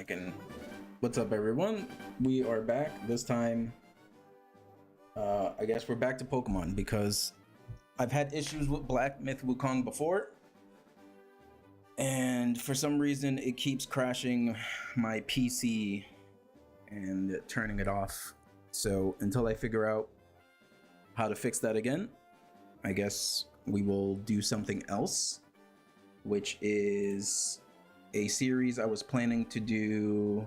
I can. What's up, everyone? We are back. This time, I guess we're back to Pokemon because I've had issues with Black Myth Wukong before, and for some reason it keeps crashing my PC and turning it off. So until I figure out how to fix that again, I guess we will do something else, which is a series I was planning to do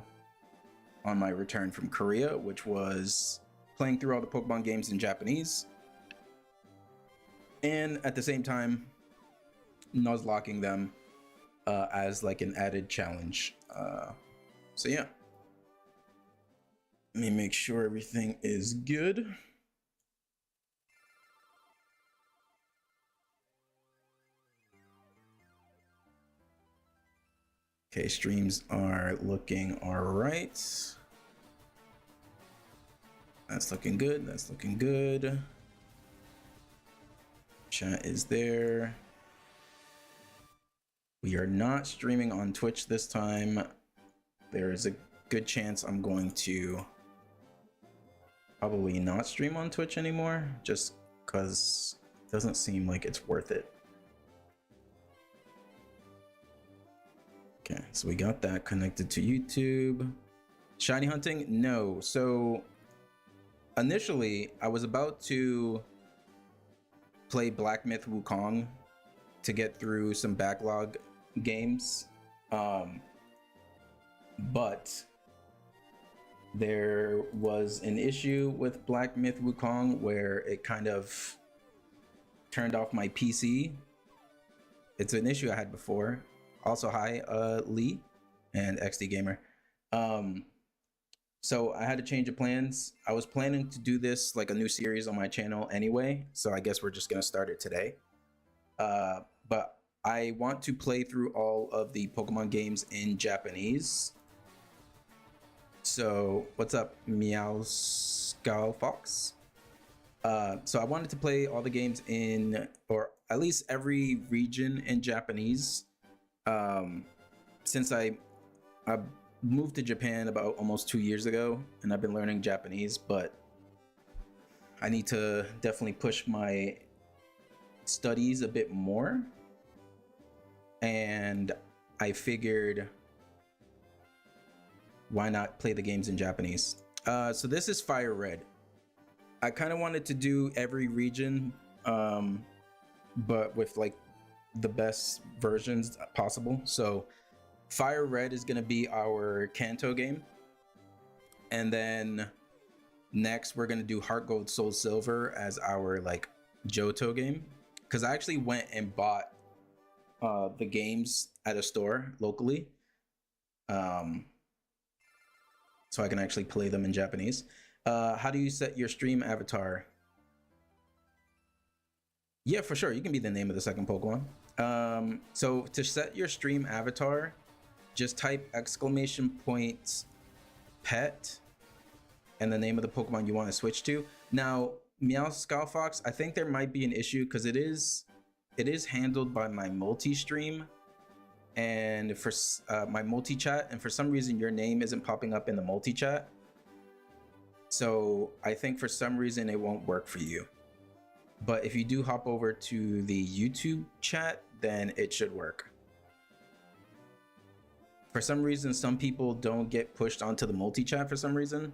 on my return from Korea, which was playing through all the Pokemon games in Japanese, and at the same time Nuzlocking them as like an added challenge. So yeah, let me make sure everything is good. Okay, streams are looking all right. That's looking good. That's looking good. Chat is there. We are not streaming on Twitch this time. There is a good chance I'm going to probably not stream on Twitch anymore, just because it doesn't seem like it's worth it. Okay, so we got that connected to YouTube. Shiny hunting? No. So initially, I was about to play Black Myth Wukong to get through some backlog games. But there was an issue with Black Myth Wukong where it kind of turned off my PC. It's an issue I had before. Also, hi, Lee and XD Gamer. So I had to change the plans. I was planning to do this like a new series on my channel anyway, so I guess we're just gonna start it today. But I want to play through all of the Pokemon games in Japanese. So what's up, Meow Skull Fox? So I wanted to play all the games in, or at least every region in Japanese. Since I moved to Japan about almost 2 years ago, and I've been learning Japanese, but I need to definitely push my studies a bit more. And I figured, why not play the games in Japanese? So this is Fire Red. I kind of wanted to do every region, but with like the best versions possible. So Fire Red is going to be our Kanto game, and then next we're going to do Heart Gold Soul Silver as our like Johto game, because I actually went and bought the games at a store locally, so I can actually play them in Japanese. How do you set your stream avatar? Yeah, for sure, you can be the name of the second Pokemon. So to set your stream avatar, just type !pet and the name of the Pokemon you want to switch to. Now, Meow Skull Fox, I think there might be an issue because it is handled by my multi-stream and for my multi-chat, and for some reason your name isn't popping up in the multi-chat. So I think for some reason it won't work for you. But if you do hop over to the YouTube chat, then it should work. For some reason, some people don't get pushed onto the multi-chat for some reason.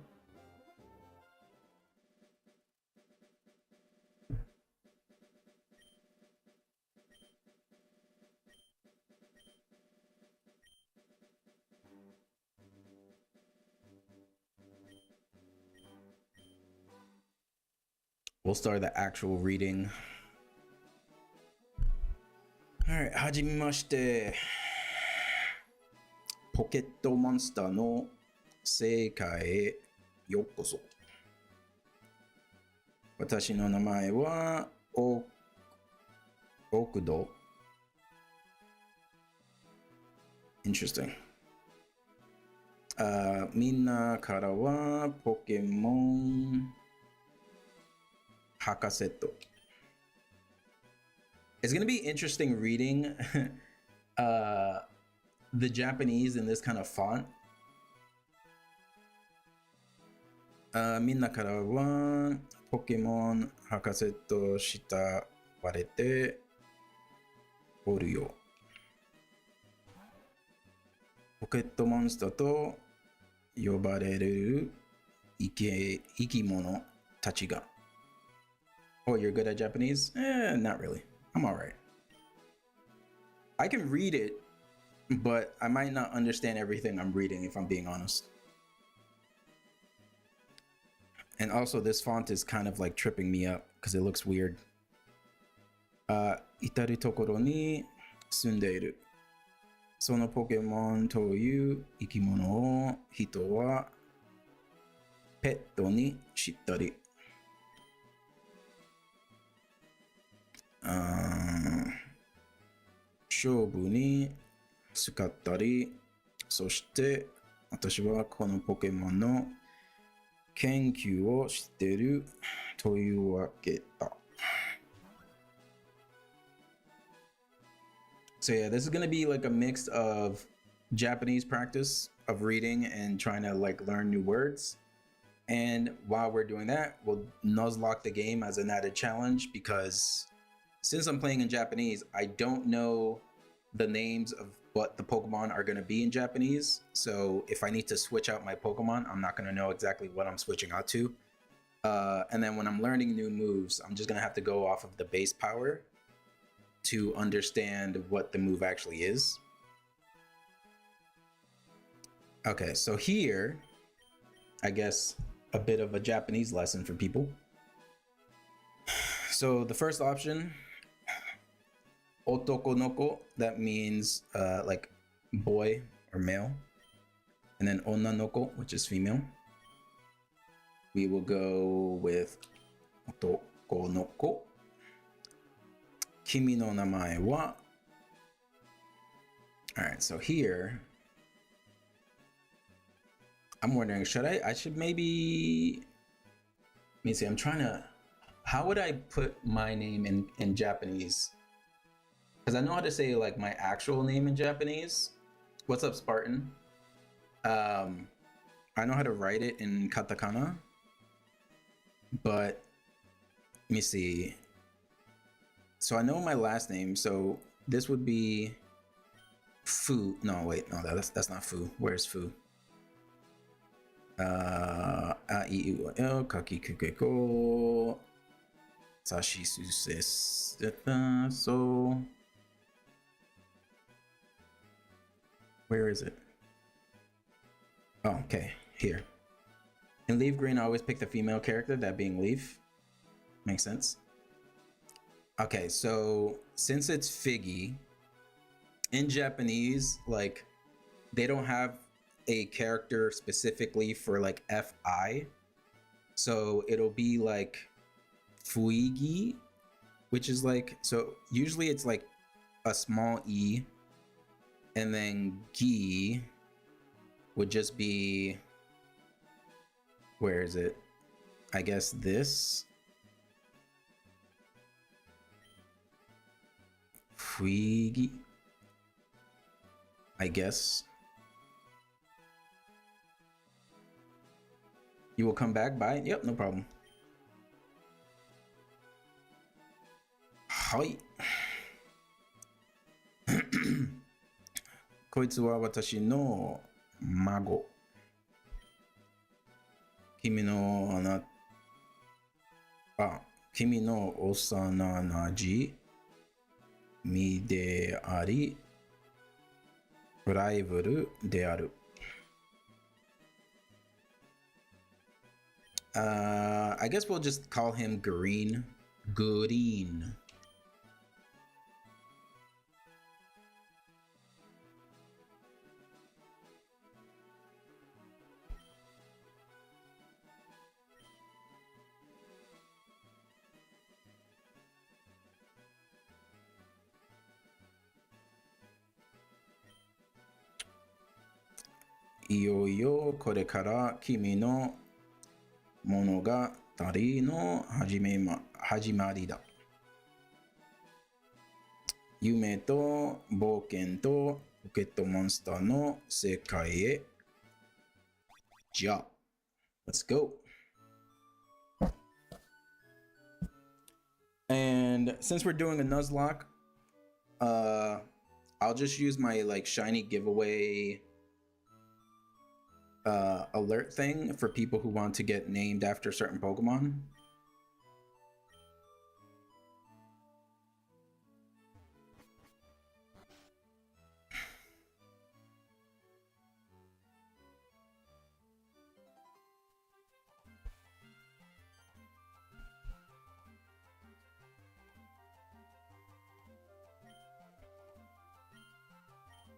We'll start the actual reading. All right, はじめまして。ポケットモンスターの世界へようこそ。私の名前はオクド。Interesting. みんなからはポケモン博士と。It's going to be interesting reading the Japanese in this kind of font, みんなからはポケモン博士と慕われておるよ。ポケットモンスターと呼ばれる生き物たちが。Oh, you're good at Japanese? Not really. I'm alright. I can read it, but I might not understand everything I'm reading if I'm being honest. And also, this font is kind of like tripping me up because it looks weird. 至るところに住んでいる。そのポケモンという生き物を人はペットにしたり。勝負に使ったり、そして私はこのポケモンの研究をしているというわけだ。So yeah, this is gonna be like a mix of Japanese practice of reading and trying to like learn new words. And while we're doing that, we'll Nuzlocke the game as an added challenge because since I'm playing in Japanese, I don't know the names of what the Pokemon are going to be in Japanese. So if I need to switch out my Pokemon, I'm not going to know exactly what I'm switching out to. And then when I'm learning new moves, I'm just going to have to go off of the base power to understand what the move actually is. Okay, so here, I guess a bit of a Japanese lesson for people. So the first option, otoko noko, that means like boy or male. And then onna noko, which is female. We will go with otoko noko. Kimi no namae wa. All right, so here, I'm wondering, I should maybe, let me see, I'm trying to, how would I put my name in Japanese? Because I know how to say like my actual name in Japanese. What's up, Spartan? I know how to write it in katakana, but let me see. So I know my last name, so this would be Fu. No, wait, no, that's not Fu. Where's Fu? A I U L Kaki Kukeko Sashi Suses. So where is it? Oh, okay, here. In Leaf Green, I always pick the female character, that being Leaf. Makes sense. Okay, so since it's Figgy, in Japanese, like, they don't have a character specifically for like FI. So it'll be like Fuigi, which is like, so usually it's like a small E, and then Gi would just be, where is it? I guess this. Fuigi, I guess. You will come back by? Yep, no problem. Hi. こいつは私の孫。君の幼なじみであり、ライバルである。I guess we'll just call him Green. Green.いよいよこれから君の物語の始まりだ。夢と冒険とポケットモンスターの世界へ。じゃあ、let's go. And since we're doing a Nuzlocke, I'll just use my like shiny giveaway alert thing for people who want to get named after certain Pokemon.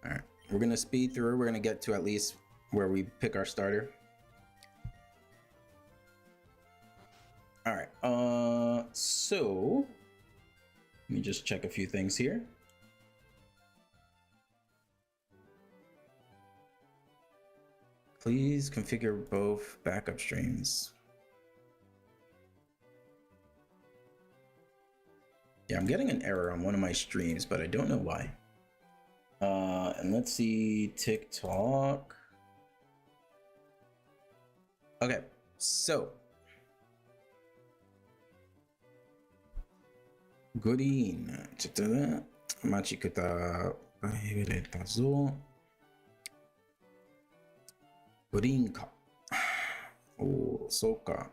All right, we're gonna speed through. We're gonna get to at least where we pick our starter. All right, so let me just check a few things here. Please configure both backup streams. Yeah, I'm getting an error on one of my streams, but I don't know why. And let's see, TikTok. Okay, soグリーン、ちょっとね、待ちくたれたぞ。グリーンか。おお、そうか。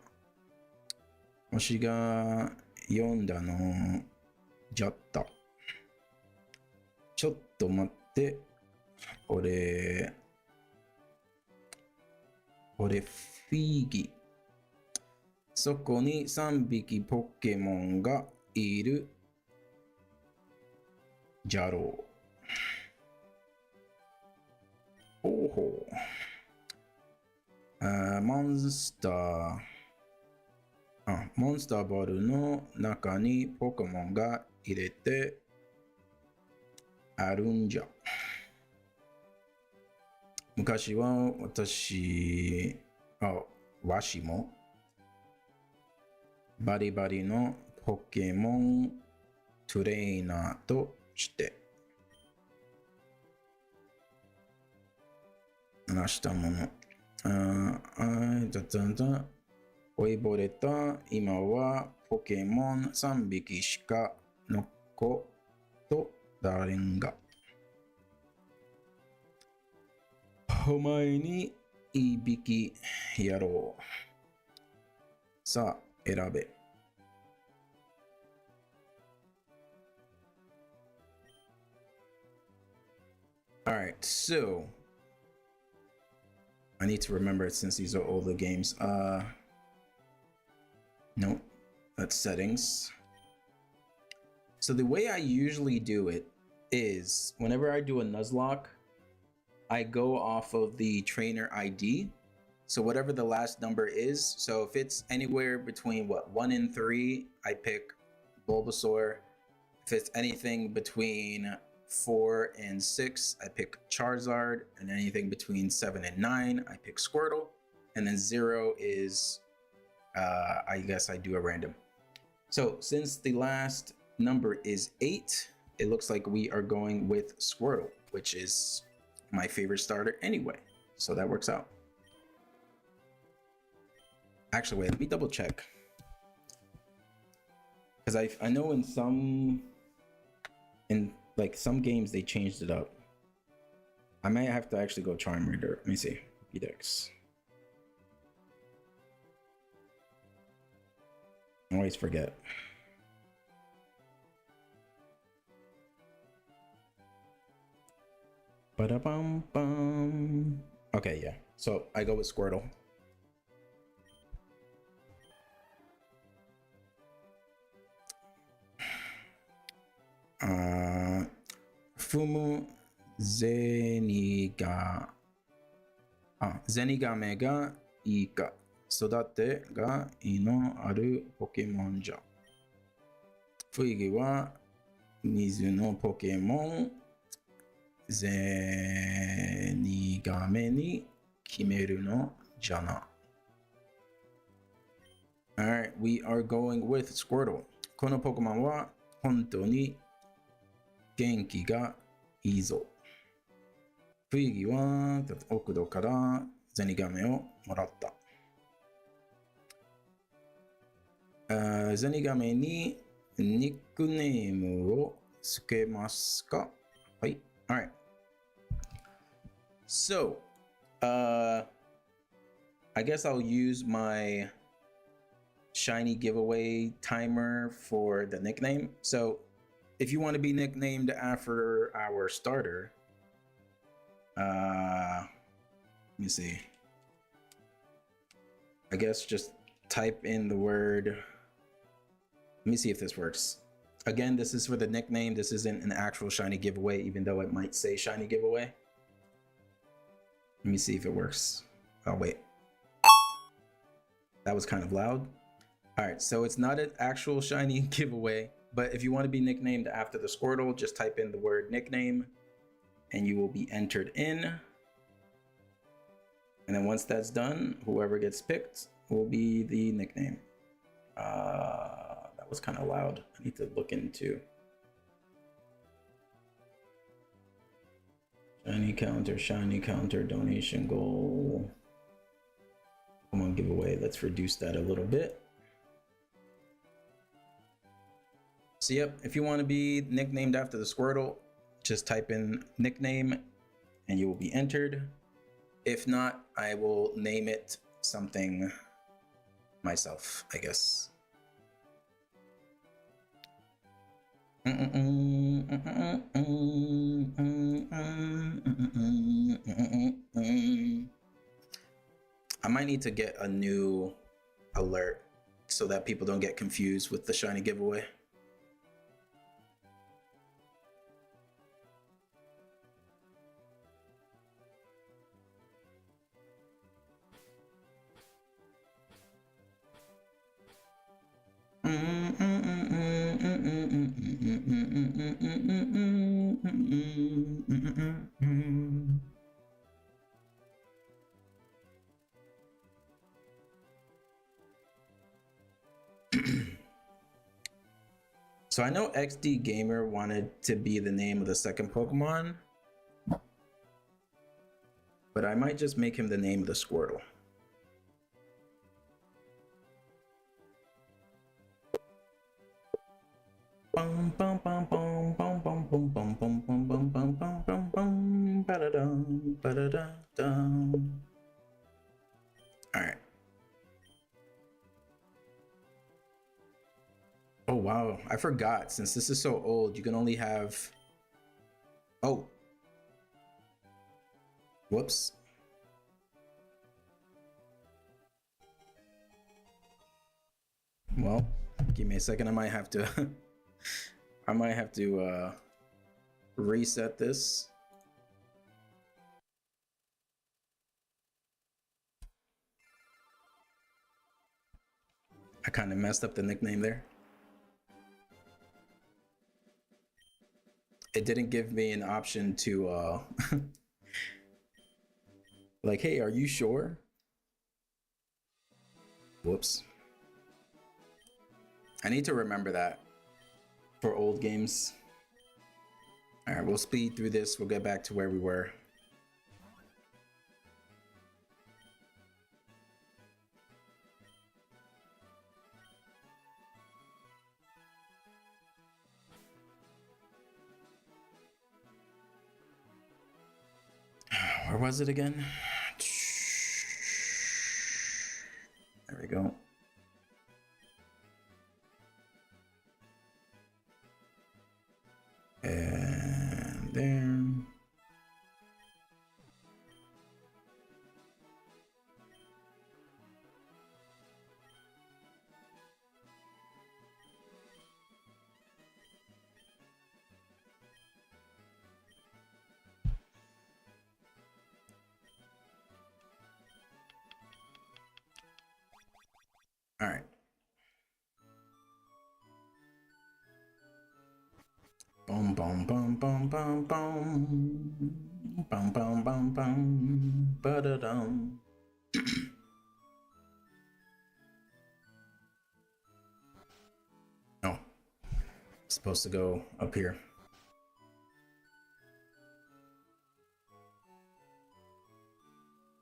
わしが読んだのじゃった。ちょっと待って。俺フィギ。そこに3匹ポケモンがいるじゃろう。ほうほう。モンスターボールの中にポケモンが入れてあるんじゃ。昔はわしもバリバリのポケモントレーナーとしてなしたもの。追いぼれた今はポケモン3匹しか残とだれんが。お前にいびきやろう。さあ、選べ。Alright, so I need to remember it since these are older games. No, that's settings. So the way I usually do it is whenever I do a Nuzlocke, I go off of the trainer ID. So whatever the last number is. So if it's anywhere between 1 and 3, I pick Bulbasaur. If it's anything between 4 and 6, I pick Charizard. And anything between 7 and 9, I pick Squirtle. And then 0 is, I guess I do a random. So since the last number is 8, it looks like we are going with Squirtle, which is my favorite starter anyway. So that works out. Actually, wait, let me double check. Because I know in some games they changed it up. I might have to actually go Charm Reader. Let me see. Pokédex. I always forget. Ba-da-bum-bum. Okay, yeah. So I go with Squirtle. Fumu Zeniga. Zenigame ga ii ka. Sodate ga ii no aru Pokemon ja. Fuigi wa Mizu no Pokemon. Zenigame ni kimeru no jana. Alright, we are going with Squirtle. Kono Pokemon wa hontou ni genki ga ii zo. Fuigi wa okudo kara Zenigame o moratta. Zenigame ni ニックネームをつけますか？はい。Alright. So, I guess I'll use my shiny giveaway timer for the nickname. So, if you want to be nicknamed after our starter, let me see. I guess just type in the word. Let me see if this works. Again, this is for the nickname. This isn't an actual shiny giveaway, even though it might say shiny giveaway. Let me see if it works. Oh, wait. That was kind of loud. All right, so it's not an actual shiny giveaway, but if you want to be nicknamed after the Squirtle, just type in the word nickname and you will be entered in. And then once that's done, whoever gets picked will be the nickname. That was kind of loud. I need to look into. Shiny counter, donation goal. Come on, giveaway. Let's reduce that a little bit. So yep, if you want to be nicknamed after the Squirtle, just type in nickname and you will be entered. If not, I will name it something myself, I guess. I might need to get a new alert so that people don't get confused with the shiny giveaway. So I know XD Gamer wanted to be the name of the second Pokemon, but I might just make him the name of the Squirtle. Bum bum bum bum bum bum bum bum bum bum bum bum bum bum bum ba-da-dum ba-da-da-dum. All right. Oh wow, I forgot. Since this is so old, you can only have. Oh. Whoops. Well, give me a second. I might have to. I might have to reset this. I kind of messed up the nickname there. It didn't give me an option to like, hey, are you sure? Whoops. I need to remember that for old games. All right, we'll speed through this. We'll get back to where we were. Where was it again? There we go. And there. All right. Boom, boom, boom, boom, boom, boom. Boom, boom, boom, boom. Ba-da-dum. Oh. It's supposed to go up here.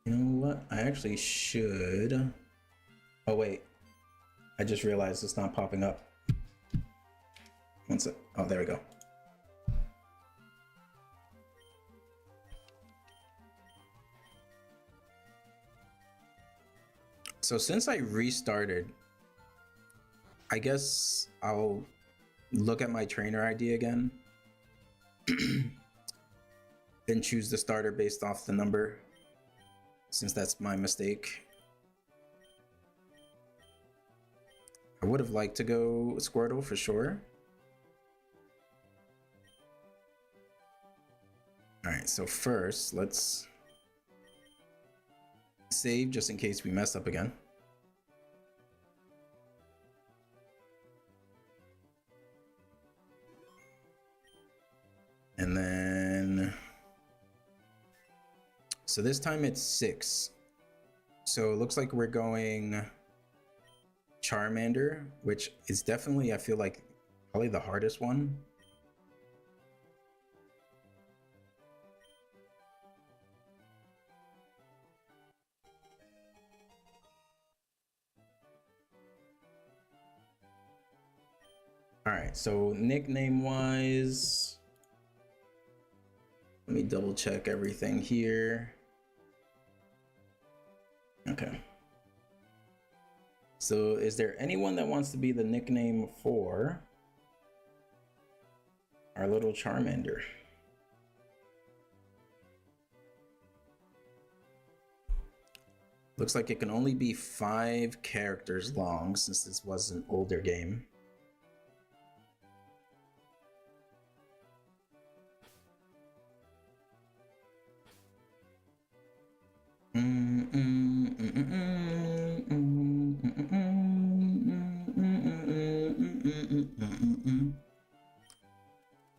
You know what? I actually should. Oh, wait. I just realized it's not popping up. One sec. Oh, there we go. So since I restarted, I guess I'll look at my trainer ID again and choose the starter based off the number, since that's my mistake. I would have liked to go Squirtle for sure. All right, so first let's save just in case we mess up again. And then, so this time it's 6. So it looks like we're going Charmander, which is definitely, I feel like, probably the hardest one. All right, so nickname wise, let me double check everything here. Okay. So is there anyone that wants to be the nickname for our little Charmander? Looks like it can only be 5 characters long since this was an older game.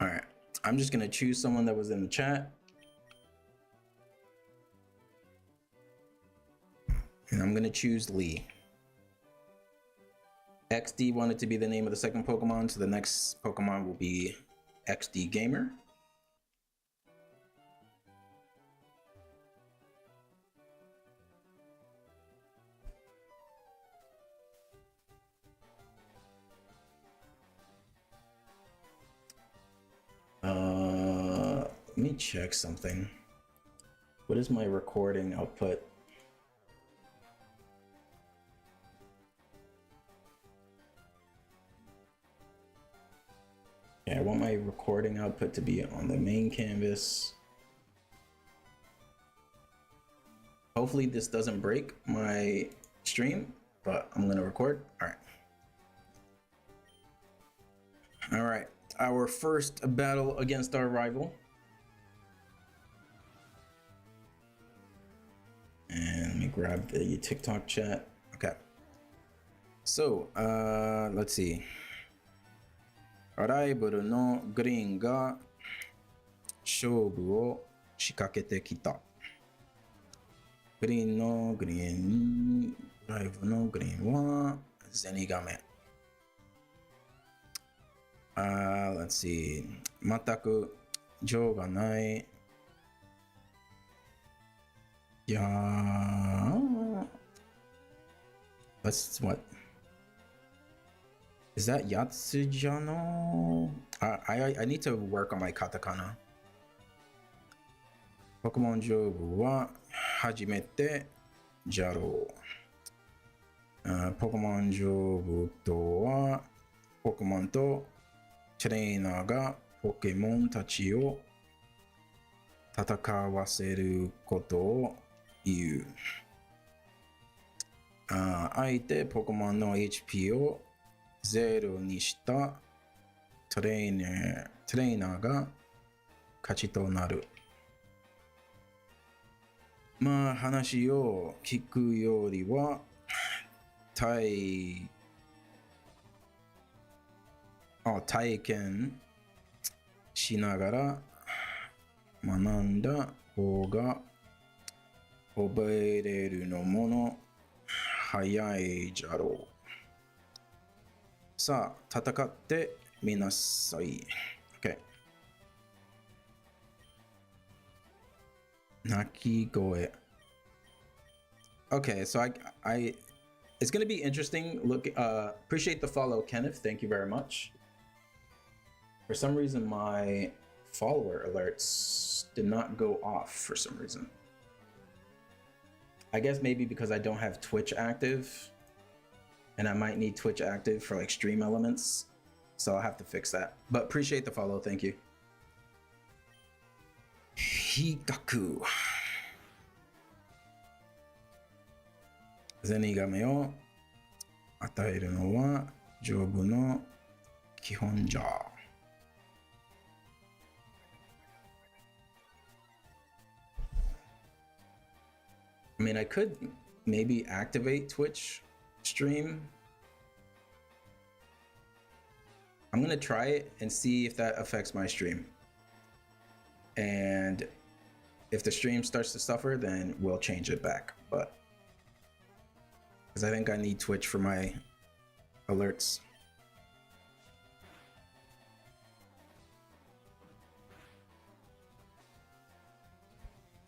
All right, I'm just gonna choose someone that was in the chat. And I'm gonna choose Lee. XD wanted to be the name of the second Pokemon, so the next Pokemon will be XD Gamer. Let me check something. What is my recording output? Yeah, I want my recording output to be on the main canvas. Hopefully this doesn't break my stream, but I'm gonna record. All right. All right, our first battle against our rival. And let me grab the TikTok chat. Okay. So, let's see. ライバルのグリーンが勝負を仕掛けてきた。グリーン、ライブのグリーンはゼニガメ。let's see. 全く情がない。いやー。That's what? Is that Yatsujano? I need to work on my katakana. ポケモン上部は初めてじゃろう。ポケモン上部とはポケモンとトレーナーがポケモンたちを戦わせることを言う。相手ポケモンの HP をゼロにしたトレーナーが勝ちとなる。まあ話を聞くよりは体験しながら学んだ方が覚えれるのも早いじゃろう。さあ、戦ってみなさい。Okay. 鳴き声。Okay, so it's going to be interesting. Look, appreciate the follow, Kenneth. Thank you very much. For some reason, my follower alerts did not go off for some reason. I guess maybe because I don't have Twitch active, and I might need Twitch active for like stream elements. So I'll have to fix that. But appreciate the follow, thank you. Hikaku. ゼニガメを与えるのは丈夫の基本じゃ。I mean, I could maybe activate Twitch stream. I'm gonna try it and see if that affects my stream. And if the stream starts to suffer, then we'll change it back. But because I think I need Twitch for my alerts.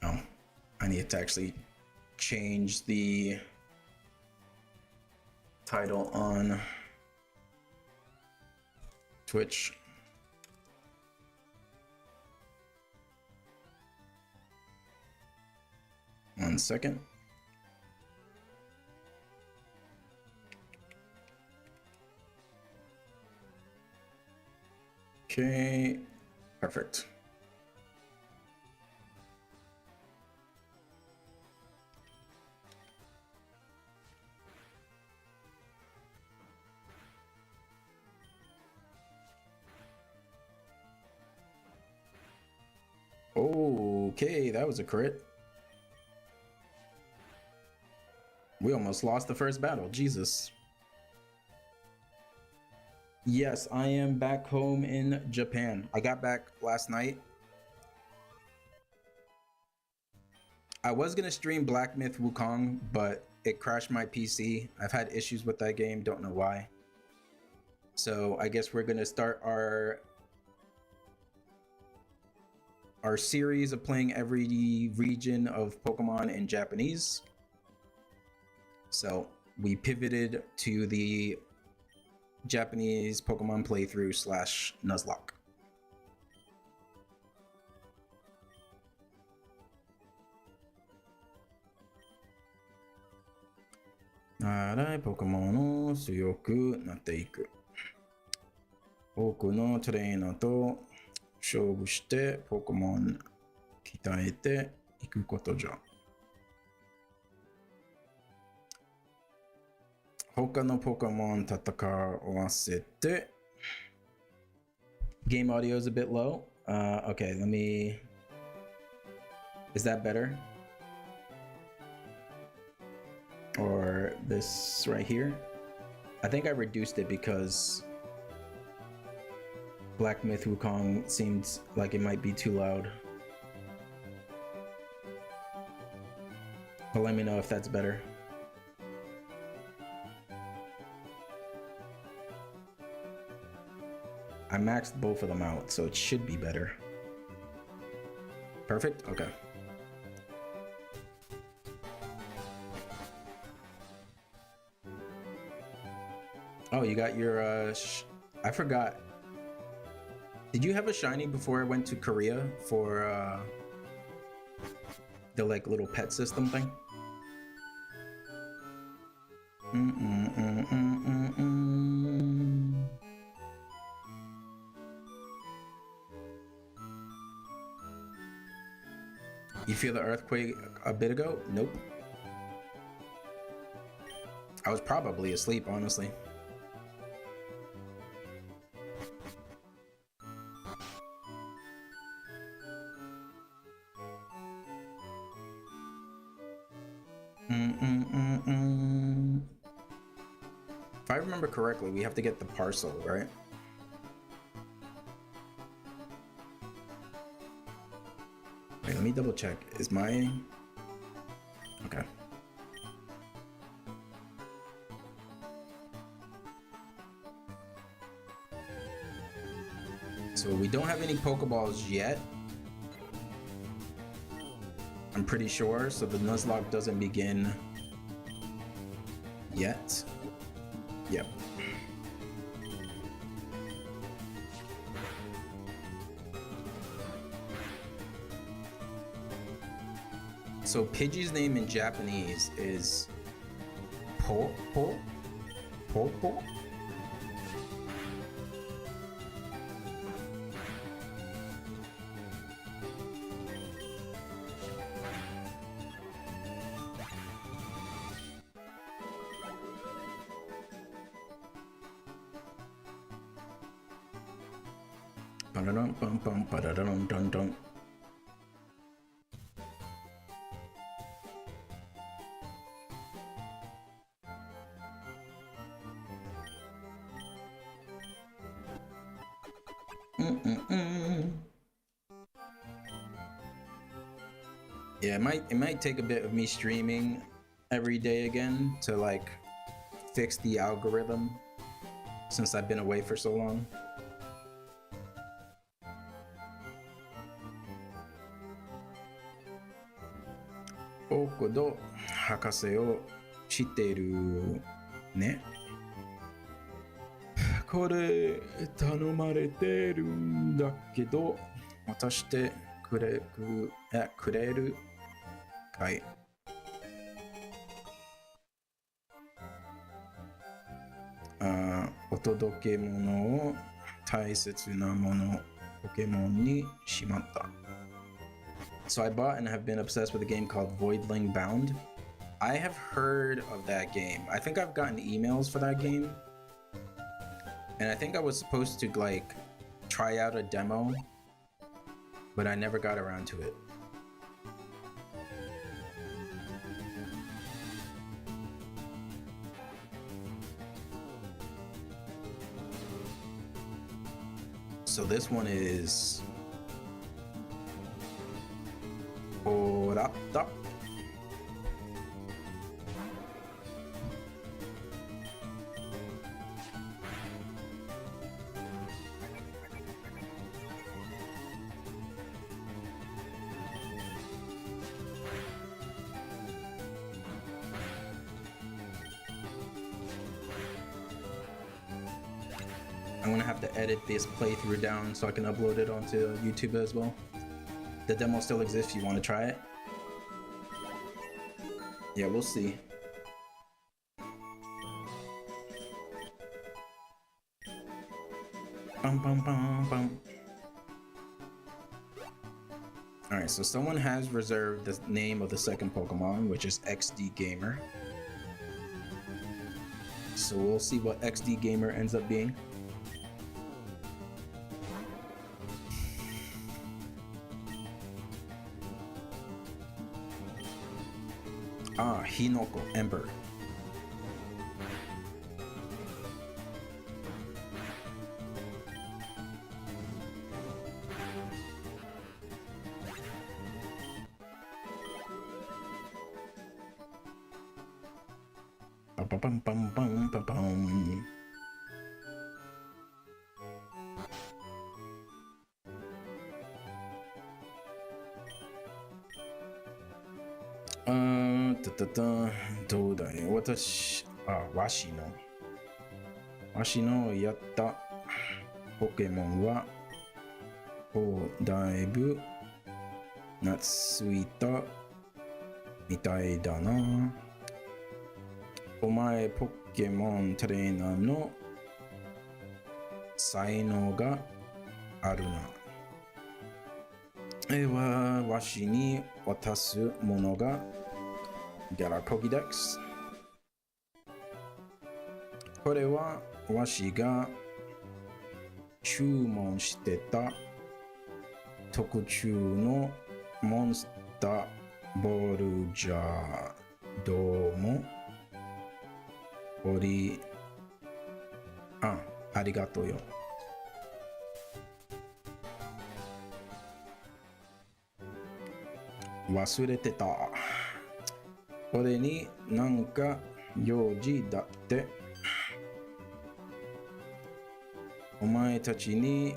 Oh, I need to actually change the title on Twitch. One second. Okay, perfect. Okay, that was a crit. We almost lost the first battle, Jesus. Yes, I am back home in Japan. I got back last night. I was gonna stream Black Myth Wukong, but it crashed my PC. I've had issues with that game, don't know why. So I guess we're gonna start our series of playing every region of Pokemon in Japanese. So we pivoted to the Japanese Pokemon playthrough / Nuzlocke. Arai Pokemon を強くなっていく。多くのトレーナーと勝負してポケモン鍛えていくことじゃ。他のポケモン戦わせて。Game audio is a bit low. Okay, let me. Is that better? Or this right here? I think I reduced it because Black Myth Wukong seemed like it might be too loud. But let me know if that's better. I maxed both of them out, so it should be better. Perfect? Okay. Oh, you got your, I forgot. Did you have a shiny before I went to Korea for, the, like, little pet system thing? You feel the earthquake a bit ago? Nope. I was probably asleep, honestly. If I remember correctly, we have to get the parcel, right? Wait, let me double check. Is my... Okay. So we don't have any Pokeballs yet. I'm pretty sure, so the Nuzlocke doesn't begin yet. Yep. So Pidgey's name in Japanese is Po. Yeah, it might take a bit of me streaming every day again to like fix the algorithm since I've been away for so long. Okudo Hakase o shiteru ne. これ頼まれてるんだけど渡してくれるかい。お届け物を大切なものポケモンにしまった。So I bought and have been obsessed with a game called Voidling Bound. I have heard of that game. I think I've gotten emails for that game. And I think I was supposed to like try out a demo, but I never got around to it. So this one is Orapta. I'm gonna have to edit this playthrough down so I can upload it onto YouTube as well. The demo still exists if you want to try it. Yeah, we'll see. Alright, so someone has reserved the name of the second Pokemon, which is XD Gamer. So we'll see what XD Gamer ends up being. Hinoko Ember.どうだいわしのやったポケモンはだいぶ懐いたみたいだな。お前ポケモントレーナーの才能があるな。わしに渡すものがGet our Pokédex. これはわしが注文してた特注のモンスターボールじゃ。どうもありがとうよ。忘れてた。俺になんか用事だって。お前たちに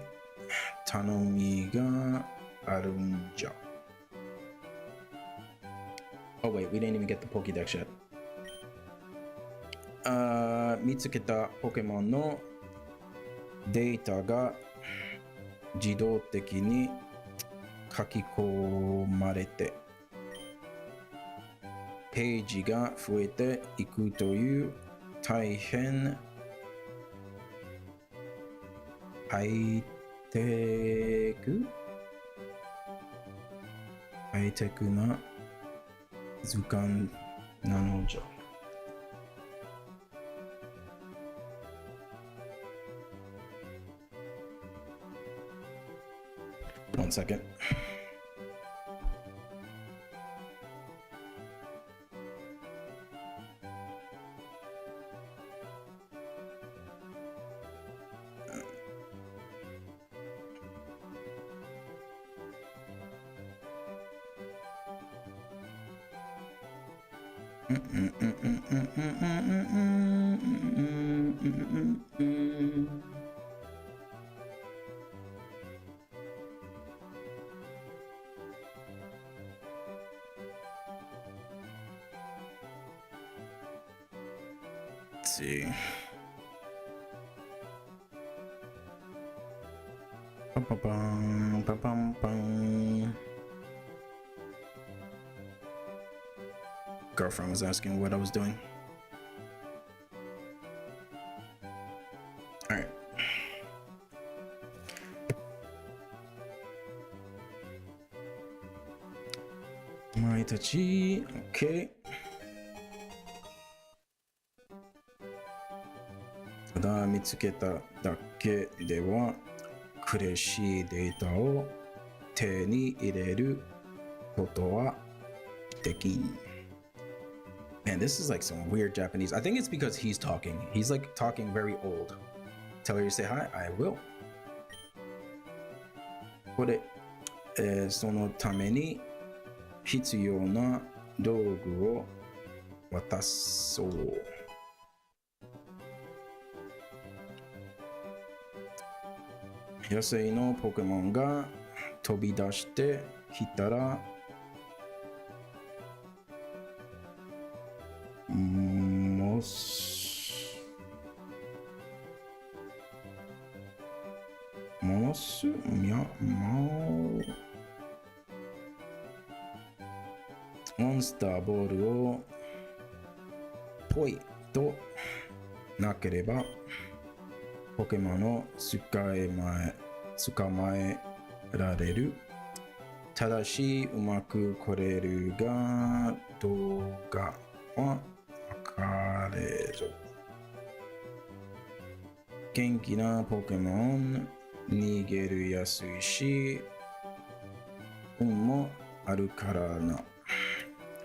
頼みがあるんじゃ。Oh wait, we didn't even get the Pokédex yet. 見つけたポケモンのデータが自動的に書き込まれてページが増えていくという大変ハイテクな図鑑なのじゃ。One second. Let's see. Girlfriend was asking what I was doing. All right. Maitachi, okay. ただ見つけただけでは苦しいデータを手に入れることはできん。Man, this is like some weird Japanese. I think it's because he's talking. He's like talking very old. Tell her to say hi. I will. これ、そのために必要な道具を渡そう。野生のポケモンが飛び出してきたらモンスターボールをポイとなければポケモンを捕まえられる。ただしうまく来れるがどうかは分かれる。元気なポケモン逃げるやすいし運もあるからな。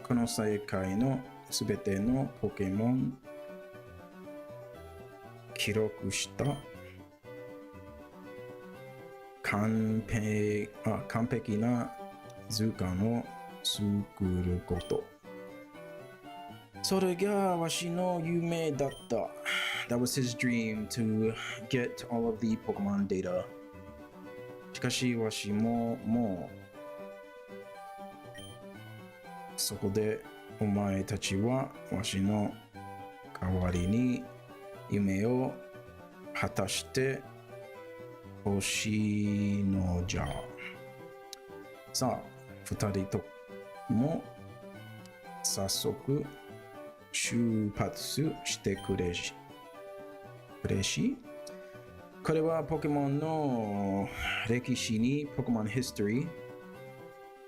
この世界のすべてのポケモン記録した完璧な図鑑を作ること。それがわしの夢だった。That was his dream to get all of the Pokemon data. しかしわしももうそこでお前たちはわしの代わりに夢を果たしてほしいのじゃ。さあ、二人とも早速出発してくれし。これはポケモンの歴史にポケモンヒストリ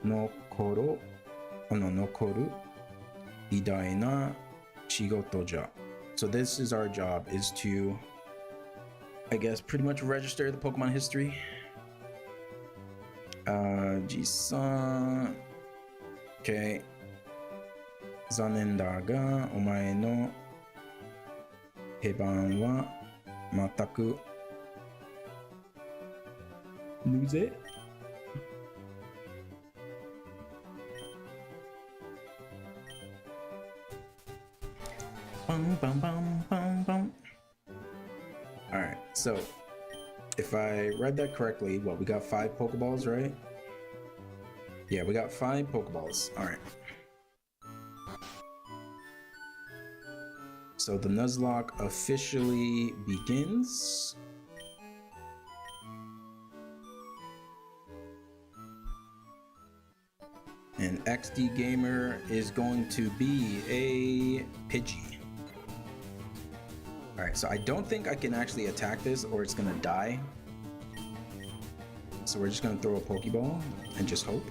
ー残る偉大な仕事じゃ。So this is our job, is to, I guess, pretty much register the Pokemon history. Ji-san. Okay. 残念だが、お前の出番は全くぬぜ。Alright, so if I read that correctly, what, we got 5 Pokeballs, right? Yeah, we got 5 Pokeballs. Alright. So the Nuzlocke officially begins. And XD Gamer is going to be a Pidgey. Alright, so I don't think I can actually attack this or it's gonna die. So we're just gonna throw a Pokeball and just hope.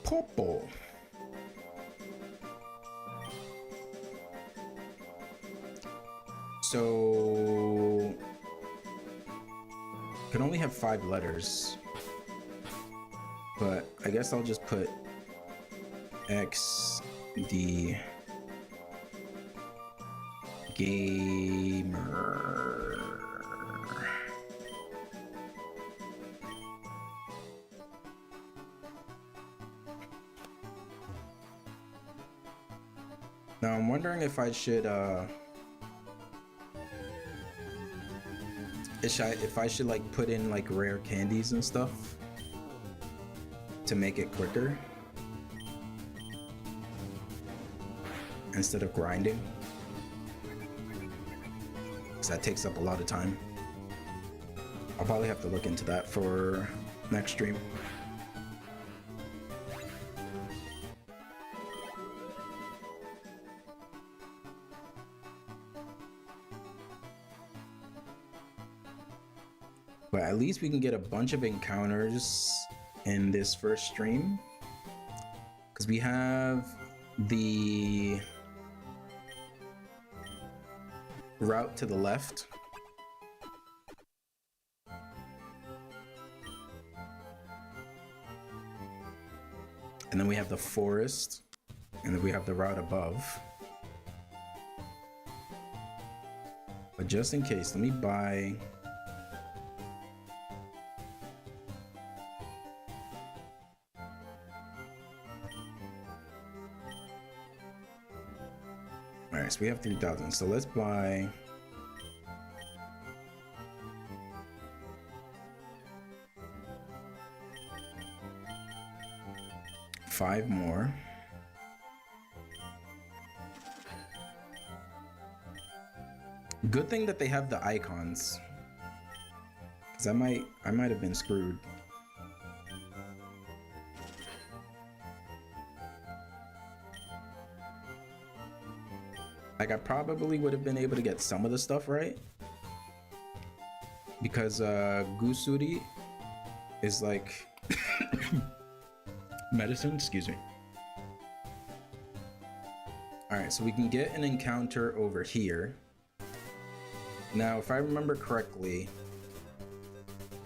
Purple. So can only have 5 letters, but I guess I'll just put XD Gamer. Now I'm wondering if I should if I should like put in like rare candies and stuff to make it quicker instead of grinding, because that takes up a lot of time. I'll probably have to look into that for next stream. But at least we can get a bunch of encounters in this first stream, because we have the route to the left. And then we have the forest, and then we have the route above. But just in case, let me buy Alright, so we have 3,000. So let's buy five more. Good thing that they have the icons, because I might have been screwed. Like, I probably would have been able to get some of the stuff right, because Gusuri is like medicine, excuse me. Alright, so we can get an encounter over here. Now, if I remember correctly,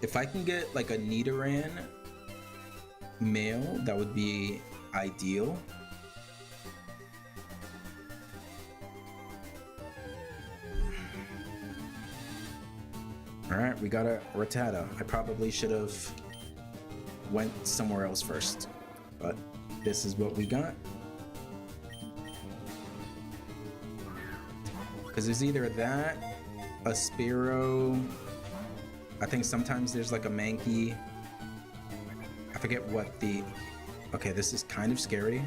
if I can get like a Nidoran male, that would be ideal. Alright, we got a Rattata. I probably should have went somewhere else first, but this is what we got. Because there's either that, a Spearow, I think sometimes there's like a Mankey. I forget what the... Okay, this is kind of scary.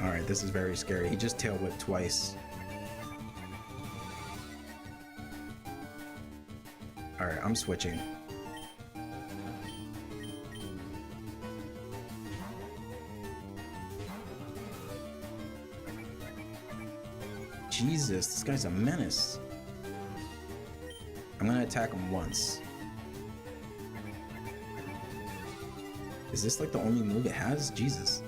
Alright, this is very scary. He just tail whipped twice. Alright, I'm switching. Jesus, this guy's a menace. I'm gonna attack him once. Is this like the only move it has? Jesus.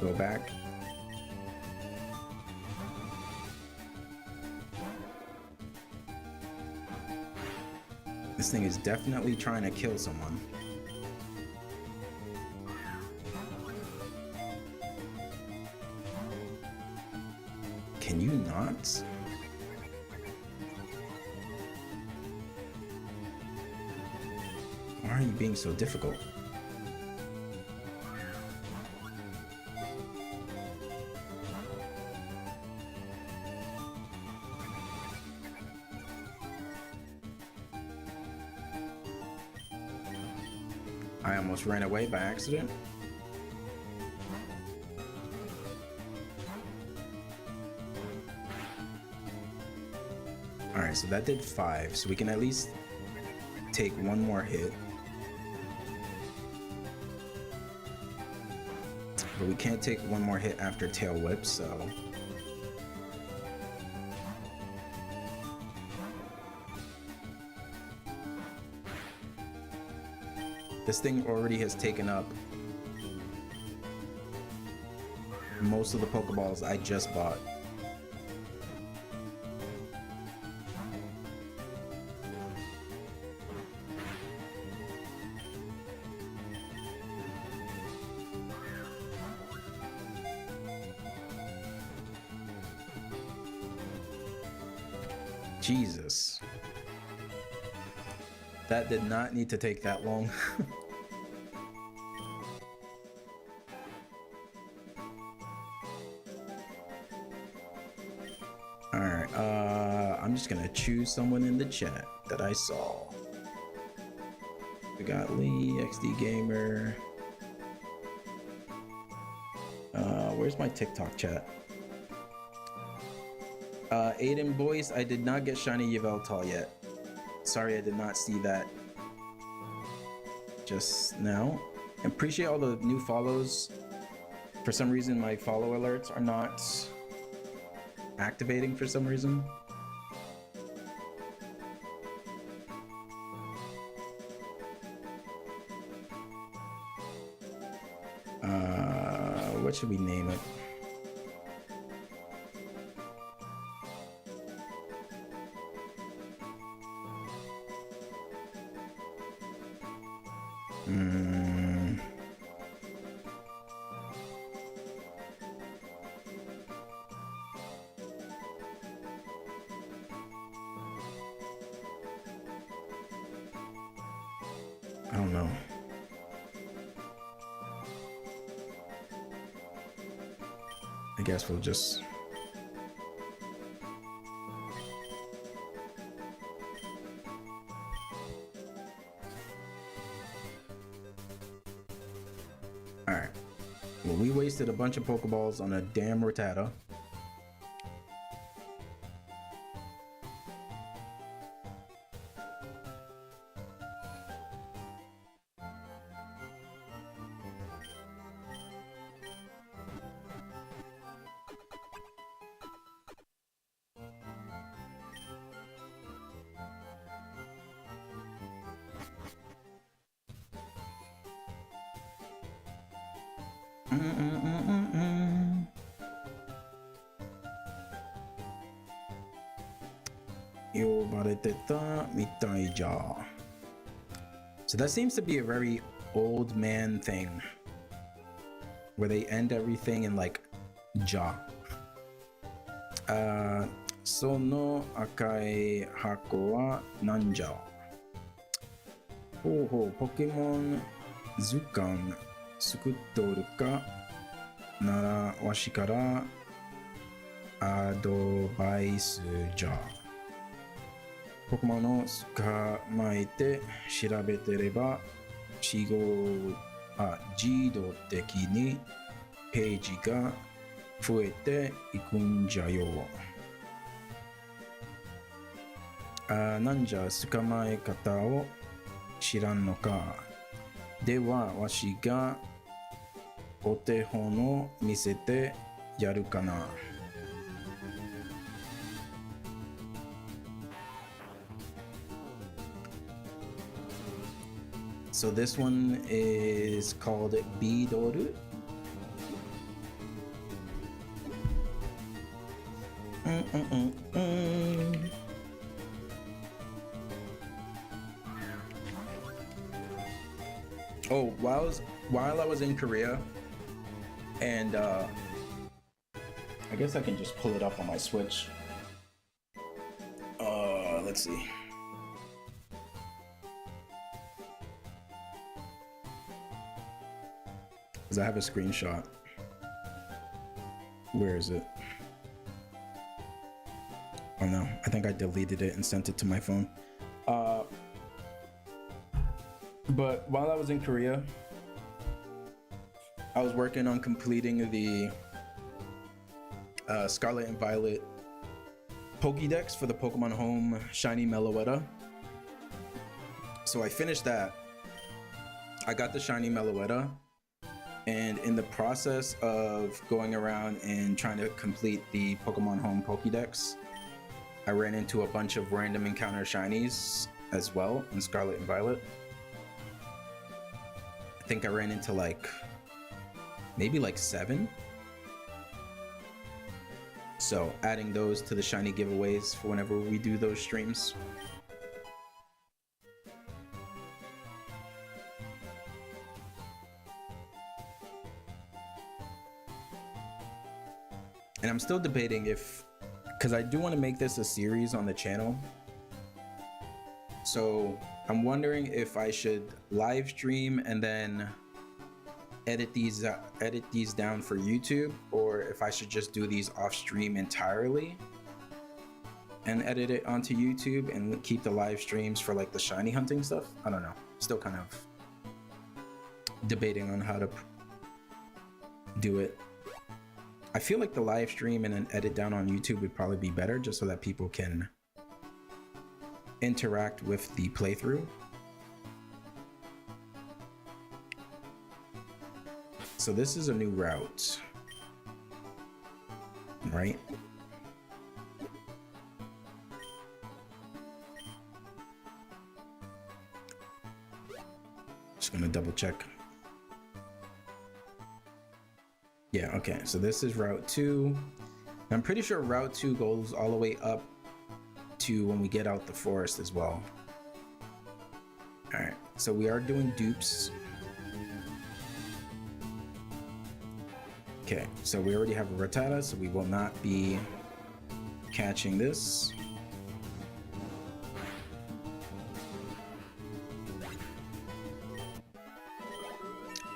Go back. This thing is definitely trying to kill someone. Can you not? Why are you being so difficult? I almost ran away by accident. All right, so that did 5. So we can at least take one more hit. But we can't take one more hit after Tail Whip, so... This thing already has taken up most of the Pokeballs I just bought. Jesus. That did not need to take that long. Alright, I'm just gonna choose someone in the chat that I saw. We got Lee, XD Gamer. Where's my TikTok chat? Aiden Boyce, I did not get Shiny Yveltal yet. Sorry, I did not see that just now. Appreciate all the new follows. For some reason, my follow alerts are not activating for some reason. What should we name it? I don't know. I guess we'll just... Alright. Well, we wasted a bunch of Pokeballs on a damn Rattata. So that seems to be a very old man thing, where they end everything in like ja. その赤い箱はなんじゃ。ほうほう、ポケモン図鑑作っとるかならわしからアドバイスじゃ。ポケモンを捕まえて調べてれば自動的にページが増えていくんじゃよ。なんじゃ捕まえ方を知らんのか。ではわしがお手本を見せてやるかな。So this one is called Bidoru. Oh, while I was in Korea, and I guess I can just pull it up on my Switch. Let's see. Because I have a screenshot. Where is it? Oh no, I think I deleted it and sent it to my phone. But while I was in Korea, I was working on completing the Scarlet and Violet Pokédex for the Pokemon Home Shiny Meloetta. So I finished that. I got the Shiny Meloetta, and in the process of going around and trying to complete the Pokemon Home Pokédex, I ran into a bunch of random encounter shinies as well in Scarlet and Violet. I think I ran into maybe 7. So adding those to the shiny giveaways for whenever we do those streams. And I'm still debating because I do want to make this a series on the channel. So I'm wondering if I should live stream and then edit these down for YouTube, or if I should just do these off stream entirely and edit it onto YouTube and keep the live streams for the shiny hunting stuff. I don't know. Still kind of debating on how to do it. I feel like the live stream and then edit down on YouTube would probably be better, just so that people can interact with the playthrough. So this is a new route, right? Just gonna double check. Yeah, okay, so this is Route 2. I'm pretty sure Route 2 goes all the way up to when we get out the forest as well. Alright, so we are doing dupes. Okay, so we already have a Rattata, so we will not be catching this.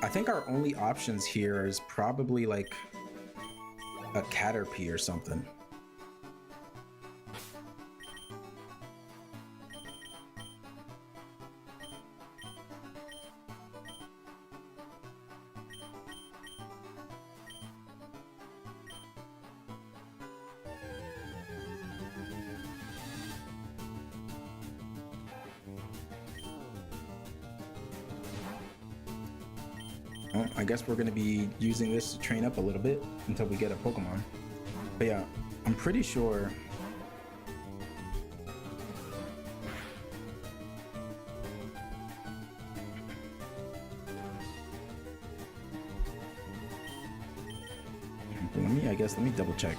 I think our only options here is probably a Caterpie or something. Well, I guess we're going to be using this to train up a little bit until we get a Pokemon. But yeah, I'm pretty sure... let me double check.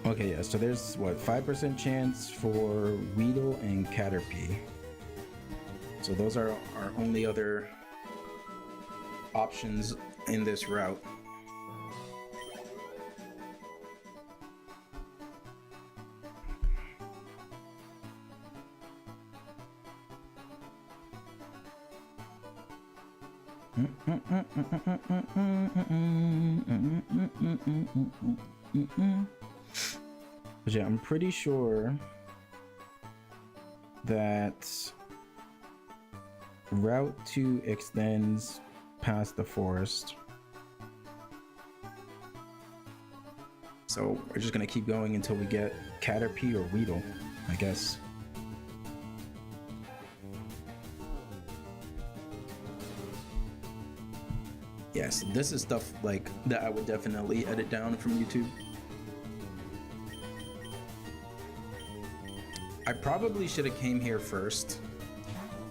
Okay, yeah, so there's what, 5% chance for Weedle and Caterpie. So those are our only other options in this route. But yeah, I'm pretty sure that Route 2 extends past the forest. So we're just gonna keep going until we get Caterpie or Weedle, I guess. Yes, this is stuff that I would definitely edit down from YouTube. I probably should have came here first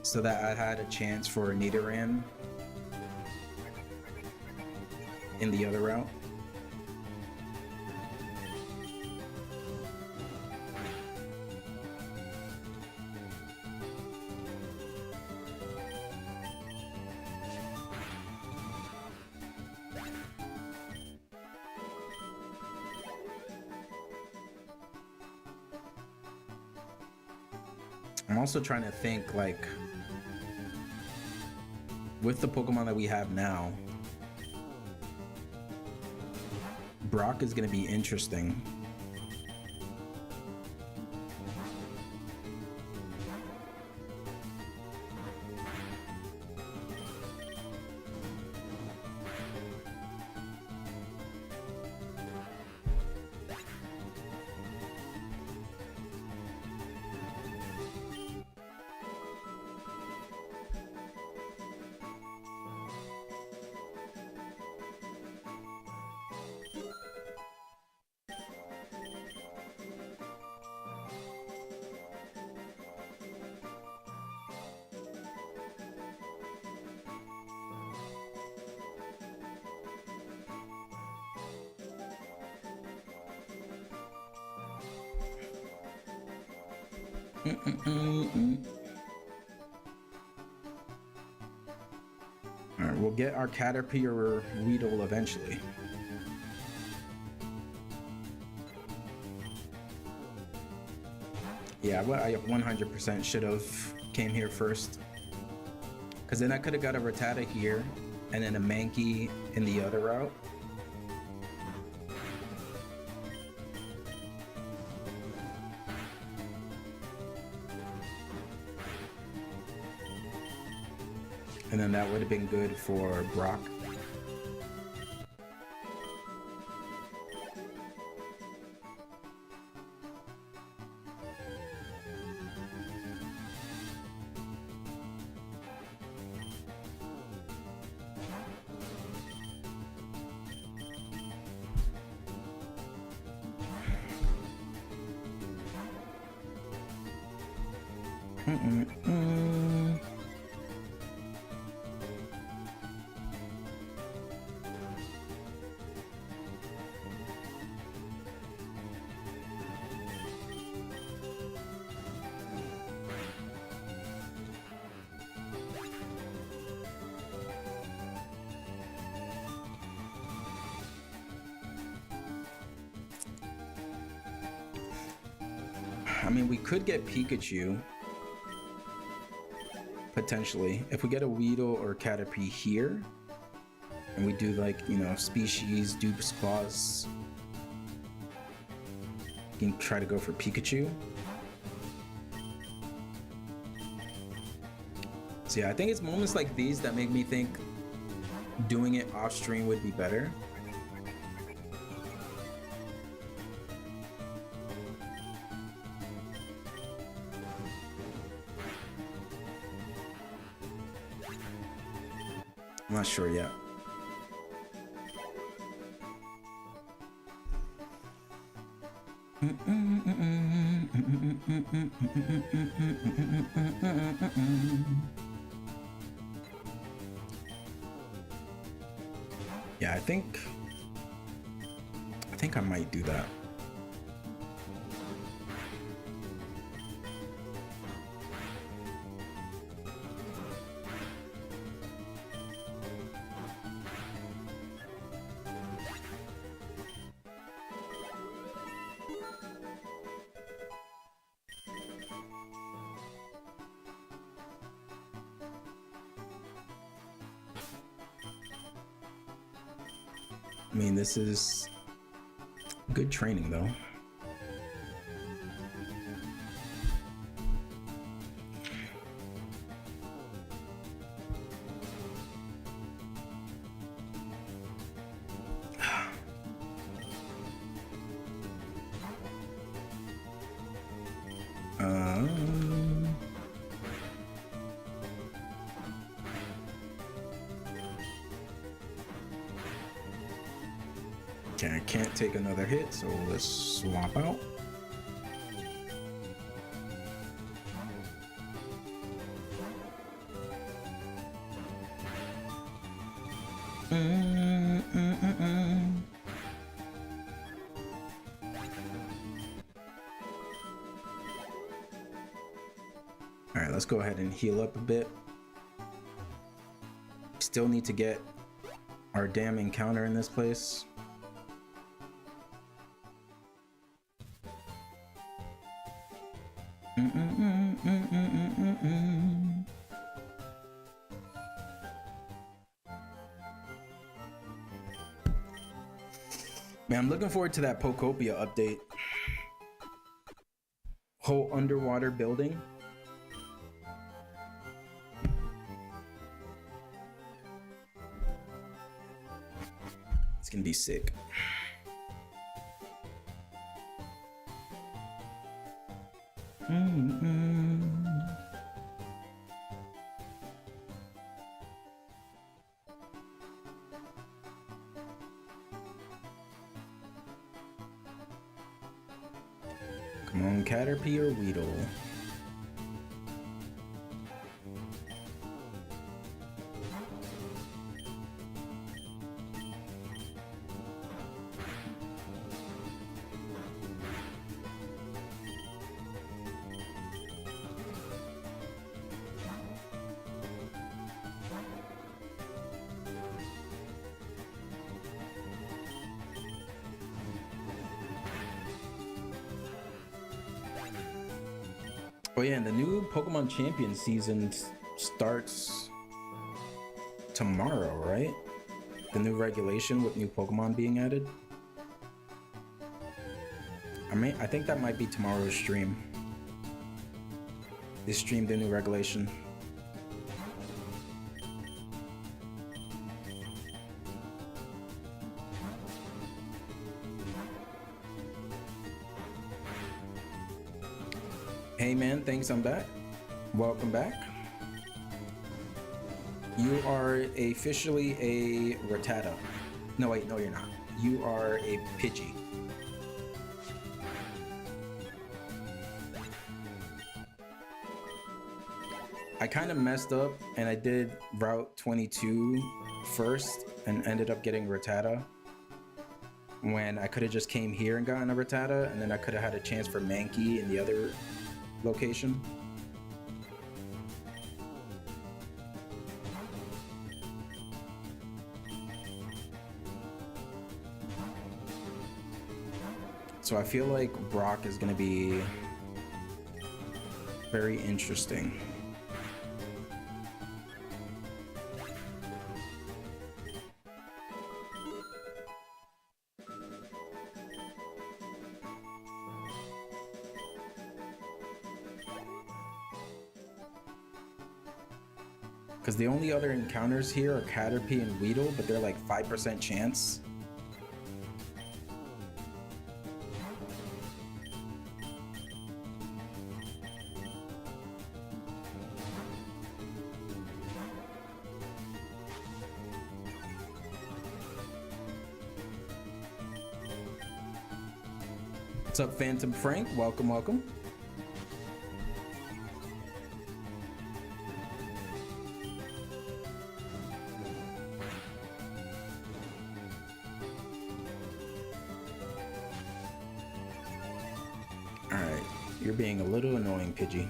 so that I had a chance for a Nidoran in the other route. I'm also trying to think, like, with the Pokemon that we have now, Brock is going to be interesting. Alright, we'll get our Caterpie Weedle eventually. Yeah, well, I 100% should have came here first. Because then I could have got a Rattata here, and then a Mankey in the other route. And then that would have been good for Brock. I mean, we could get Pikachu, potentially. If we get a Weedle or Caterpie here, and we do, like, you know, species, dupes, claws, we can try to go for Pikachu. So yeah, I think it's moments like these that make me think doing it off stream would be better. I'm not sure yet. Yeah, I think I might do that. I mean, this is good training, though. Okay, I can't take another hit, so let's swap out. All right, let's go ahead and heal up a bit. Still need to get our damn encounter in this place. Man, I'm looking forward to that Pokopia update. Whole underwater building. It's gonna be sick. Come on, Caterpie or Weedle. Oh yeah, and the new Pokemon Champion season starts tomorrow, right? The new regulation with new Pokemon being added. I think that might be tomorrow's stream. They streamed the new regulation. Hey man, thanks, I'm back. Welcome back. You are officially a Rattata. No wait, no you're not. You are a Pidgey. I kind of messed up and I did Route 22 first and ended up getting Rattata when I could have just came here and gotten a Rattata, and then I could have had a chance for Mankey in the other location. So I feel like Brock is going to be very interesting. Because the only other encounters here are Caterpie and Weedle, but they're like 5% chance. What's up, Phantom Frank? Welcome, welcome. Alright, you're being a little annoying, Pidgey.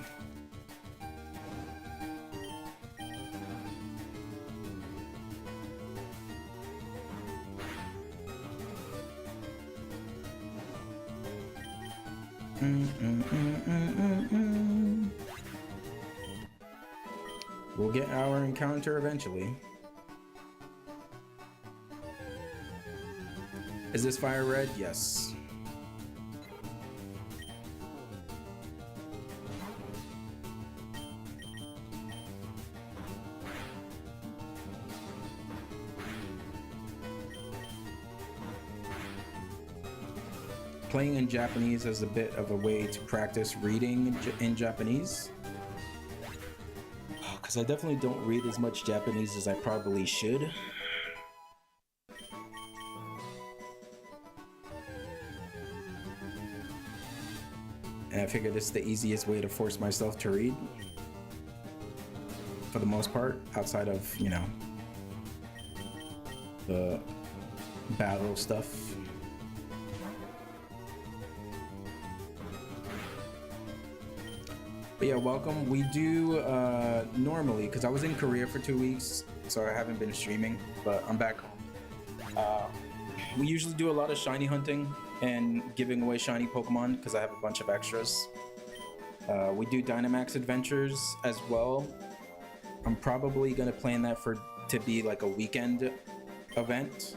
We'll get our encounter eventually. Is this Fire Red? Yes. Playing in Japanese as a bit of a way to practice reading in Japanese. Because I definitely don't read as much Japanese as I probably should. And I figured this is the easiest way to force myself to read. For the most part, outside of, you know, the battle stuff. But yeah, welcome. We do normally, because I was in Korea for 2 weeks, so I haven't been streaming, but I'm back home. We usually do a lot of shiny hunting and giving away shiny Pokemon because I have a bunch of extras. We do Dynamax Adventures as well. I'm probably gonna plan that to be like a weekend event.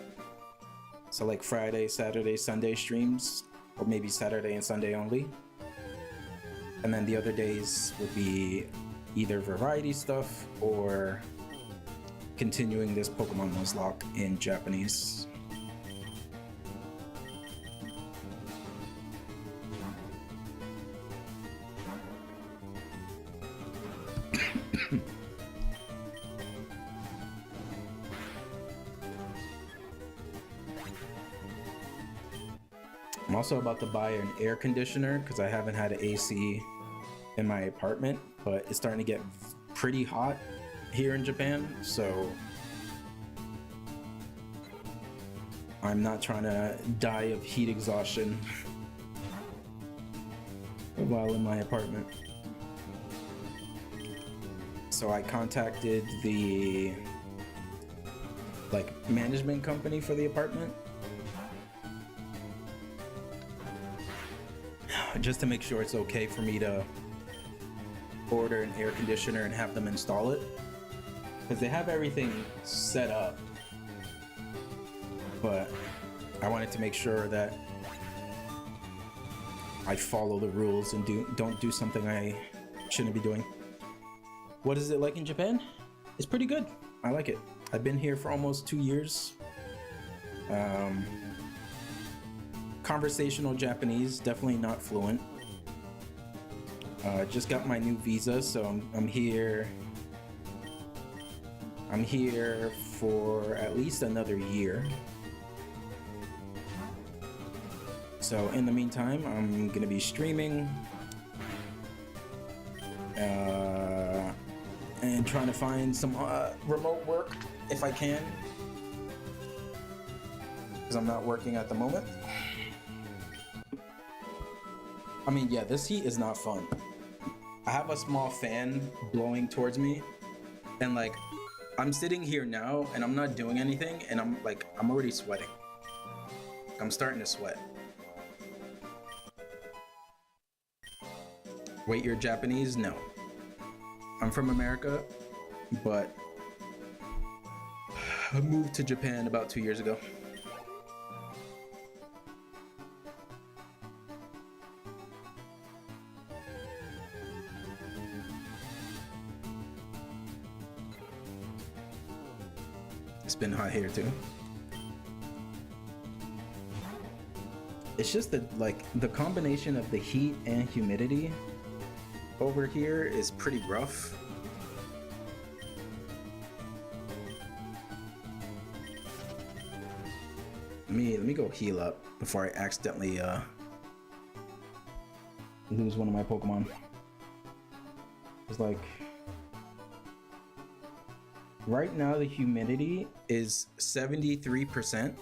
So like Friday, Saturday, Sunday streams, or maybe Saturday and Sunday only. And then the other days would be either variety stuff or continuing this Pokemon Nuzlocke in Japanese. I'm also about to buy an air conditioner because I haven't had an AC in my apartment, but it's starting to get pretty hot here in Japan, so I'm not trying to die of heat exhaustion while in my apartment. So I contacted the management company for the apartment just to make sure it's okay for me to order an air conditioner and have them install it, because they have everything set up, but I wanted to make sure that I follow the rules and don't do something I shouldn't be doing. What is it like in Japan? It's pretty good. I like it. I've been here for almost 2 years. Conversational Japanese, definitely not fluent. Just got my new visa, so I'm here. I'm here for at least another year. So in the meantime, I'm gonna be streaming and trying to find some remote work if I can, because I'm not working at the moment. I mean, yeah, this heat is not fun. I have a small fan blowing towards me, and like, I'm sitting here now and I'm not doing anything, and I'm already sweating. I'm starting to sweat. Wait, you're Japanese? No. I'm from America, but I moved to Japan about 2 years ago. It's been hot here too. It's just that the combination of the heat and humidity over here is pretty rough. Let me go heal up before I accidentally lose one of my Pokemon. It's like right now the humidity is 73%.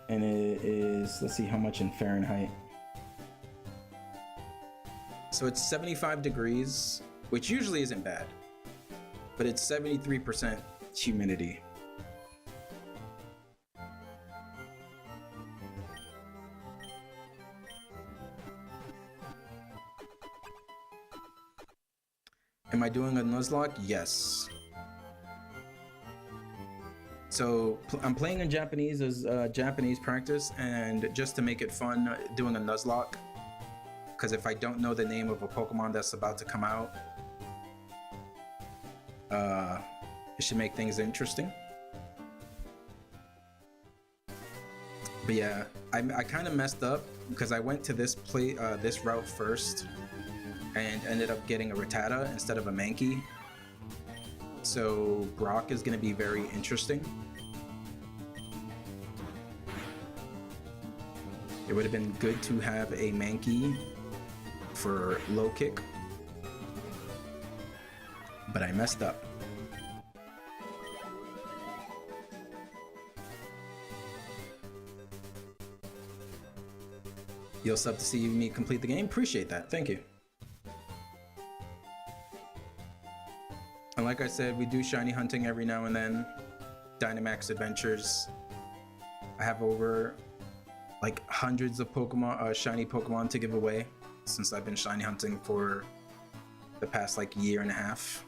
And it is, let's see how much in Fahrenheit. So it's 75 degrees, which usually isn't bad, but it's 73% humidity. Am I doing a Nuzlocke? Yes. So I'm playing in Japanese as Japanese practice, and just to make it fun, doing a Nuzlocke. Because if I don't know the name of a Pokemon that's about to come out, it should make things interesting. But yeah, I kind of messed up because I went to this route first and ended up getting a Rattata instead of a Mankey. So Brock is going to be very interesting. It would have been good to have a Mankey for low kick, but I messed up. You'll sub to see me complete the game? Appreciate that, thank you. And like I said, we do shiny hunting every now and then, Dynamax Adventures. I have over like hundreds of Pokemon, shiny Pokemon to give away since I've been shiny hunting for the past like year and a half.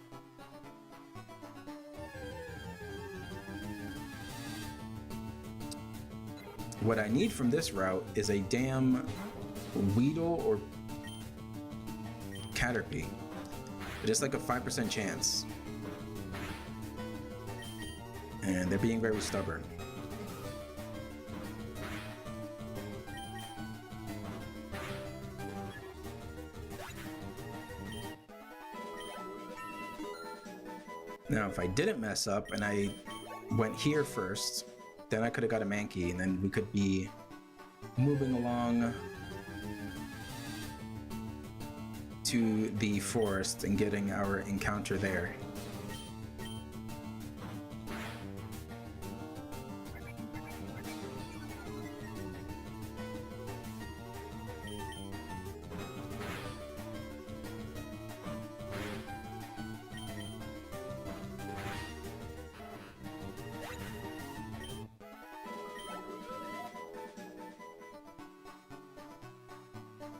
What I need from this route is a damn Weedle or Caterpie. Just like a 5% chance. And they're being very stubborn. Now, if I didn't mess up and I went here first, then I could have got a Mankey, and then we could be moving along to the forest and getting our encounter there.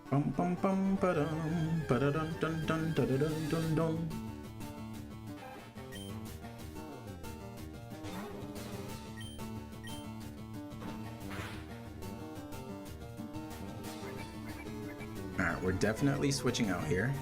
Bum bum bum ba-dum ba-da-dun dun dun da-da-dun dun dun. Alright, we're definitely switching out here.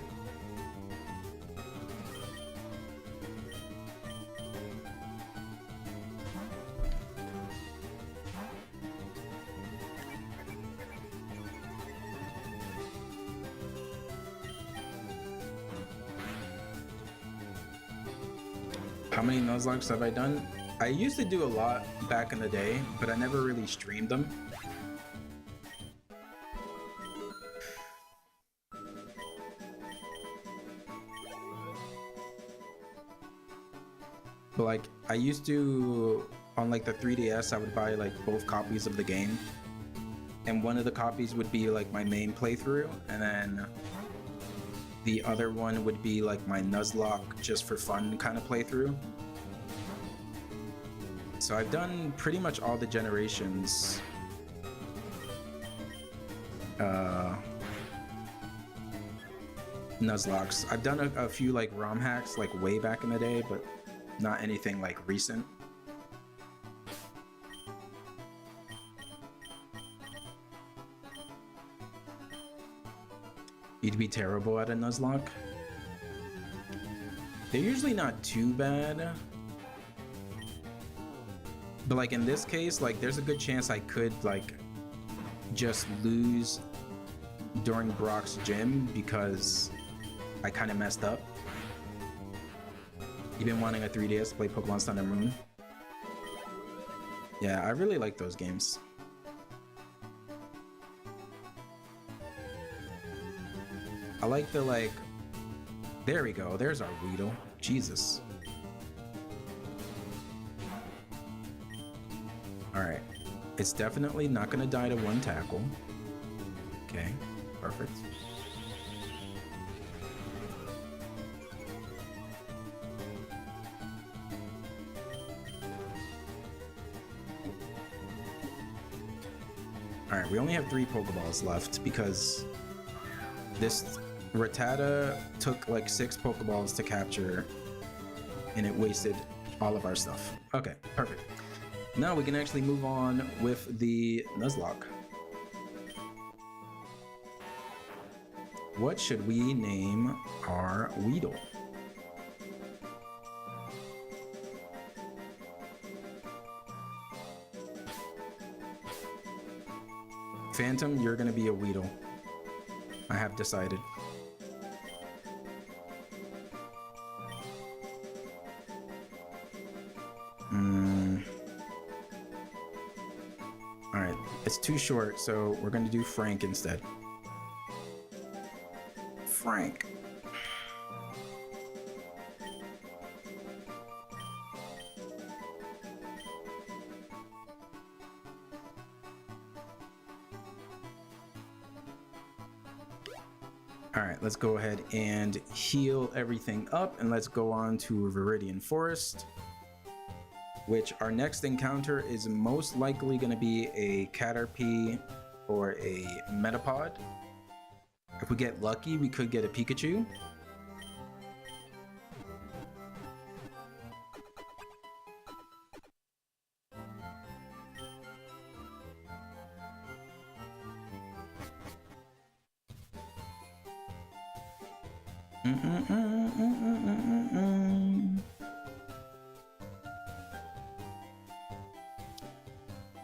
How many Nuzlocks have I done? I used to do a lot back in the day, but I never really streamed them. But like, I used to, on like the 3DS, I would buy like both copies of the game. And one of the copies would be like my main playthrough, and then the other one would be like my Nuzlocke just for fun kind of playthrough. So I've done pretty much all the generations. Nuzlocks. I've done a few like ROM hacks like way back in the day, but not anything like recent. You'd be terrible at a Nuzlocke. They're usually not too bad. But like in this case, like there's a good chance I could like just lose during Brock's gym because I kind of messed up. You've been wanting a 3DS to play Pokemon Sun and Moon? Yeah, I really like those games. I like the like, there we go, there's our Weedle. Jesus. Alright, it's definitely not gonna die to one tackle. Okay, perfect. Alright, we only have 3 Pokeballs left because this Rattata took like 6 Pokeballs to capture and it wasted all of our stuff. Okay, perfect. Now we can actually move on with the Nuzlocke. What should we name our Weedle? Phantom, you're gonna be a Weedle. I have decided. Alright, it's too short, so we're gonna do Frank instead. Frank. Alright, let's go ahead and heal everything up, and let's go on to Viridian Forest, which our next encounter is most likely going to be a Caterpie or a Metapod. If we get lucky, we could get a Pikachu.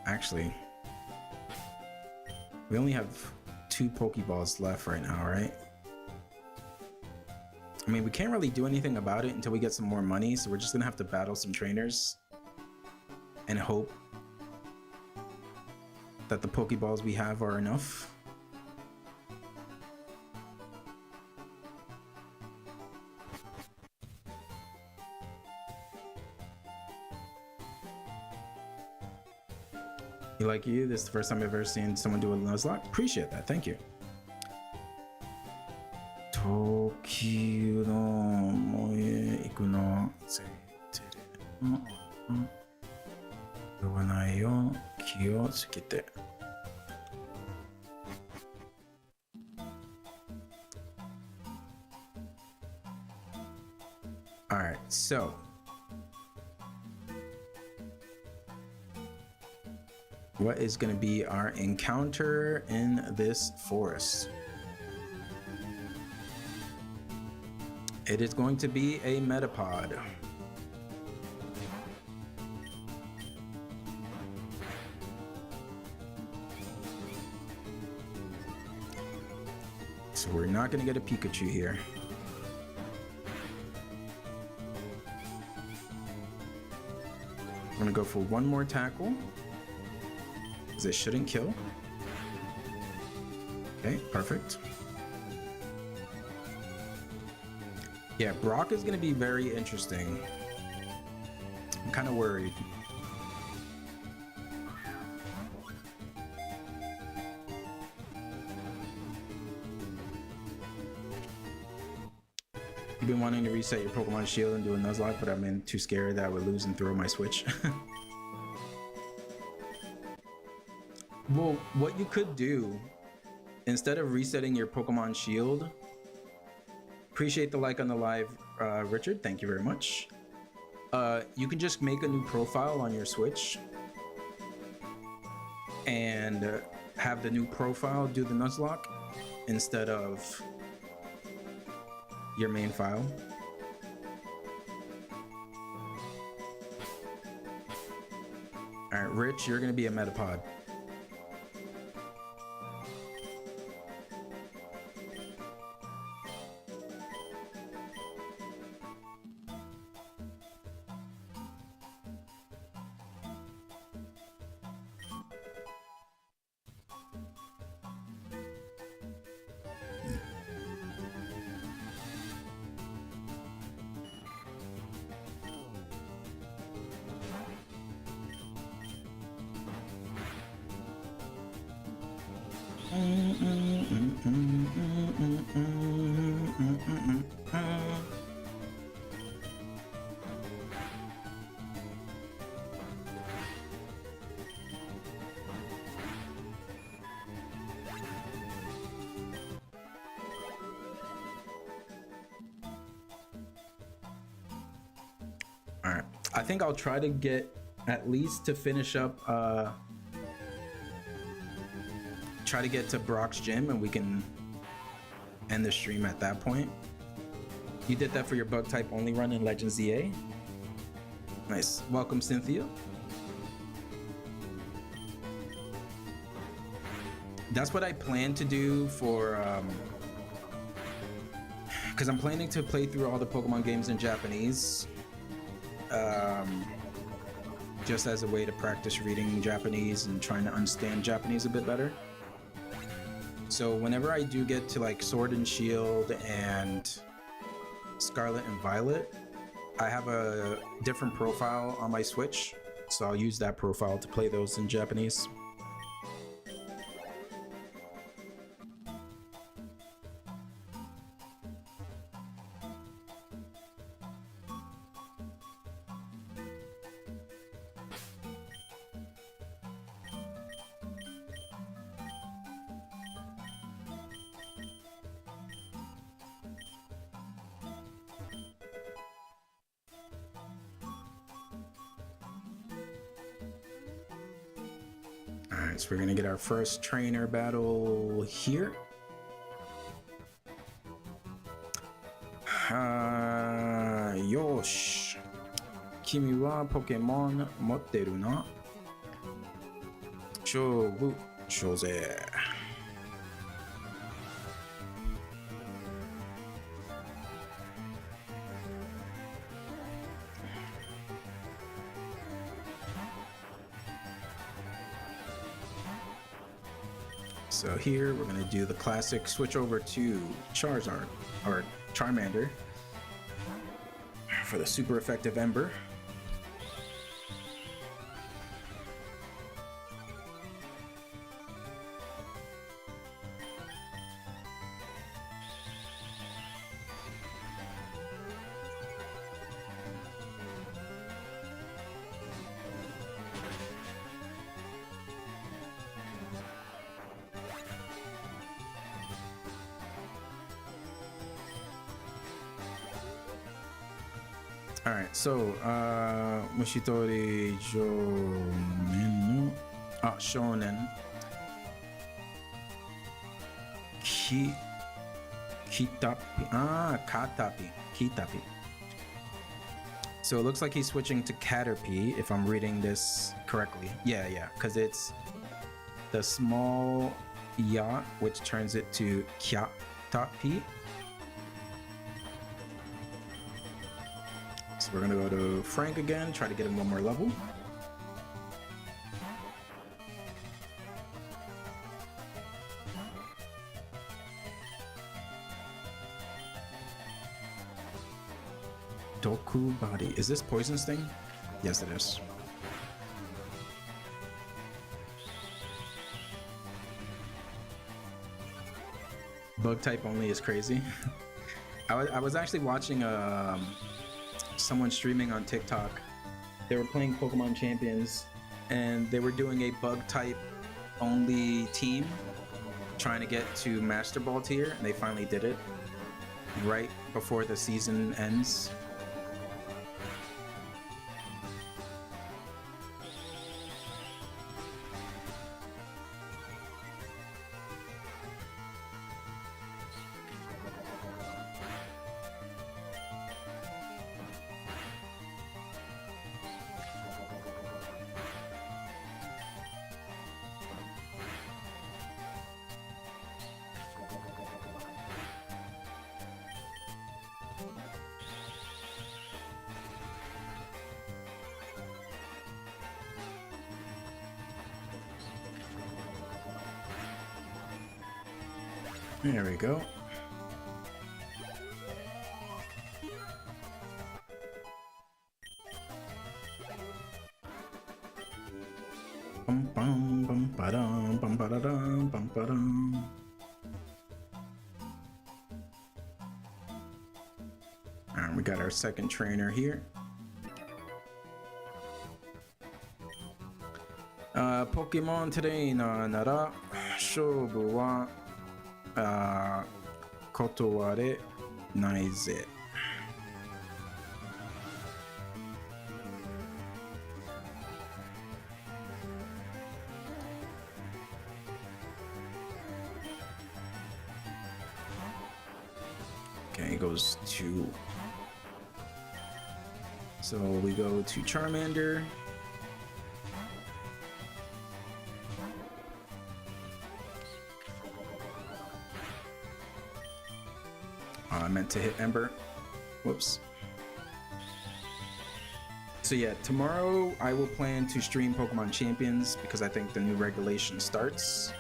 Actually, we only have 2 Pokeballs left right now, right? I mean, we can't really do anything about it until we get some more money, so we're just gonna have to battle some trainers and hope that the Pokeballs we have are enough. Like you, this is the first time I've ever seen someone do a Nuzlocke. Appreciate that, thank you. Tokyo no moe iku no zeite yowanai yo ki o tsukete. All right, so what is going to be our encounter in this forest? It is going to be a Metapod. So we're not going to get a Pikachu here. I'm going to go for one more tackle. It shouldn't kill. Okay, perfect. Yeah, Brock is going to be very interesting. I'm kind of worried. You've been wanting to reset your Pokemon Shield and do a Nuzlocke, but I've been too scared that I would lose and throw my Switch. Well, what you could do, instead of resetting your Pokemon Shield, appreciate the like on the live, Richard, thank you very much. You can just make a new profile on your Switch and have the new profile do the Nuzlocke instead of your main file. All right, Rich, you're gonna be a Metapod. Alright, I think I'll try to get at least to finish up, try to get to Brock's gym and we can end the stream at that point. You did that for your bug type only run in Legends ZA? Nice. Welcome, Cynthia. That's what I plan to do for, because I'm planning to play through all the Pokemon games in Japanese. Just as a way to practice reading Japanese and trying to understand Japanese a bit better. So whenever I do get to like Sword and Shield and Scarlet and Violet, I have a different profile on my Switch, so I'll use that profile to play those in Japanese. Alright, so we're gonna get our first trainer battle here. Yosh. Kimi wa Pokemon 持ってるな。勝負しようぜ。So here we're gonna do the classic switch over to Charizard or Charmander for the super effective Ember. All right, so Mushitori Jonen no Shonen Kitapi. So it looks like he's switching to Caterpie if I'm reading this correctly. Yeah, because it's the small ya which turns it to Kyatapi. So we're gonna go to Frank again, try to get him one more level. Doku Body. Is this Poison Sting? Yes, it is. Bug type only is crazy. I was actually watching someone streaming on TikTok. They were playing Pokemon Champions and they were doing a bug type only team trying to get to Master Ball tier, and they finally did it right before the season ends. There we go. Bum bum bum ba-dum bum ba-da-dum bum ba-dum. And we got our second trainer here. Pokemon Trainer なら勝負は断れないぜ。Okay, it goes to. So we go to Charmander. I meant to hit Ember. Whoops. So yeah, tomorrow I will plan to stream Pokemon Champions because I think the new regulation starts.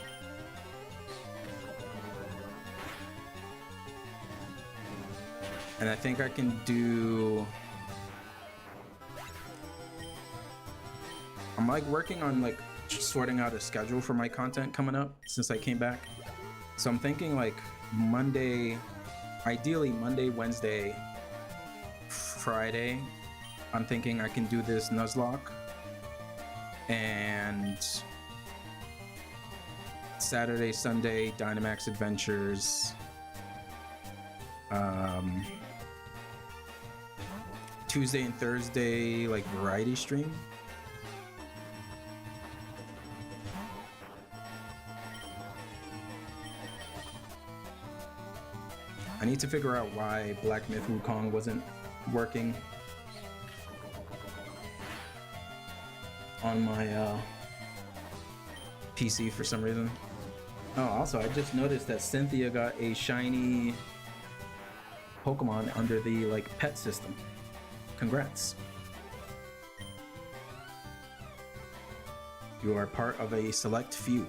And I think I can do... I'm like working on like sorting out a schedule for my content coming up since I came back. So I'm thinking like Monday, ideally Monday, Wednesday, Friday. I'm thinking I can do this Nuzlocke, and Saturday, Sunday, Dynamax Adventures. Tuesday and Thursday, like variety stream. I need to figure out why Black Myth Wukong wasn't working on my PC for some reason. Oh, also, I just noticed that Cynthia got a shiny Pokemon under the like pet system. Congrats. You are part of a select few.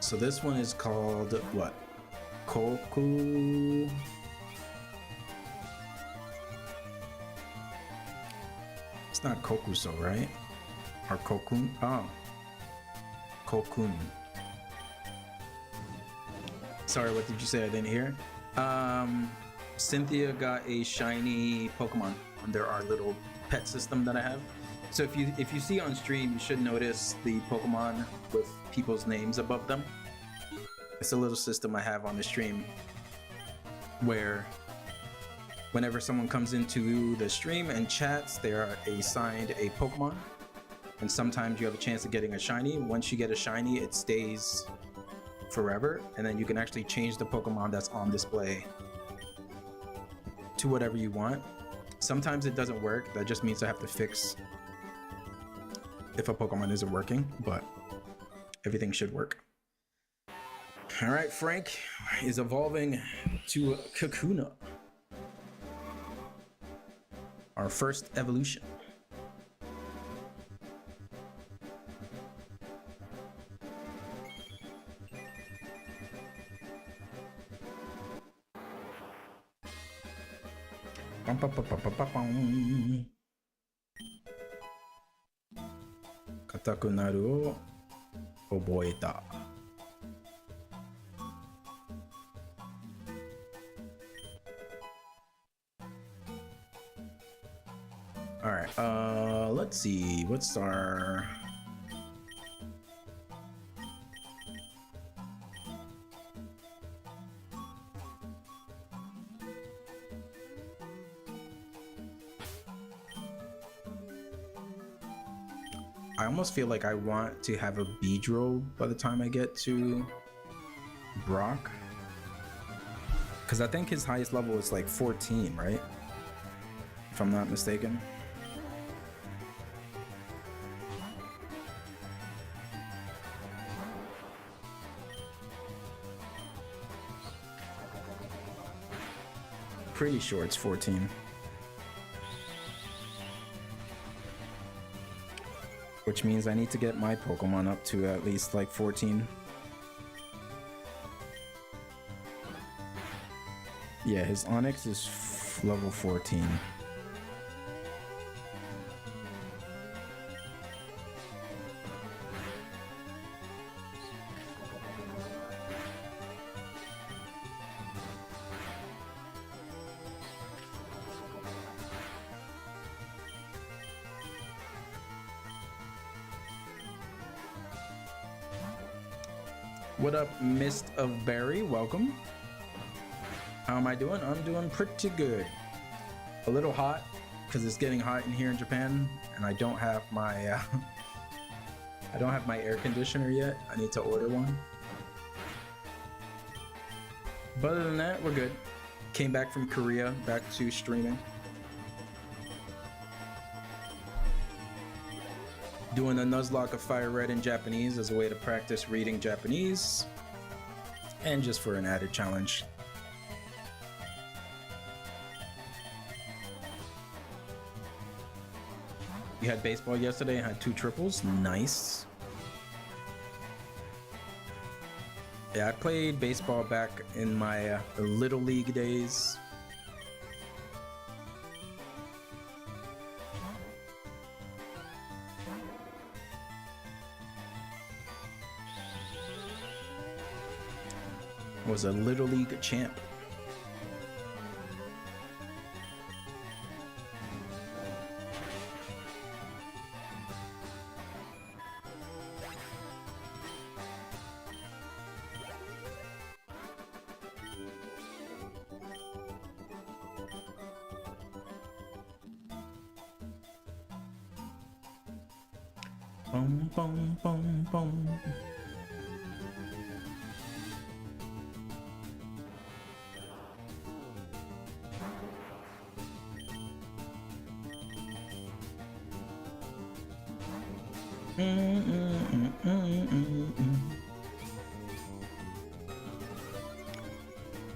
So this one is called what? Koku. It's not Kokuso, right? Or Kokun? Oh. Kokun. Sorry, what did you say? I didn't hear. Cynthia got a shiny Pokemon under our little pet system that I have. So if you see on stream, you should notice the Pokemon with people's names above them. It's a little system I have on the stream where whenever someone comes into the stream and chats, they are assigned a Pokemon. And sometimes you have a chance of getting a shiny. Once you get a shiny, it stays forever. And then you can actually change the Pokemon that's on display to whatever you want. Sometimes it doesn't work. That just means I have to fix if a Pokemon isn't working, but everything should work. All right, Frank is evolving to Kakuna. Our first evolution. Katakunaru o oboeta. All right, let's see, what's our... I almost feel like I want to have a Beedrill by the time I get to Brock. Because I think his highest level is like 14, right? If I'm not mistaken. Pretty sure it's 14. Which means I need to get my Pokemon up to at least like 14. Yeah, his Onix is level 14. What up, Mist of Berry? Welcome. How am I doing? I'm doing pretty good. A little hot because it's getting hot in here in Japan, and I don't have my air conditioner yet. I need to order one. But other than that, we're good. Came back from Korea, back to streaming. Doing a Nuzlocke of Fire Red in Japanese as a way to practice reading Japanese, and just for an added challenge. You had baseball yesterday and had 2 triples. Nice. Yeah, I played baseball back in my Little League days. Was a Little League champ. Boom, boom, boom, boom.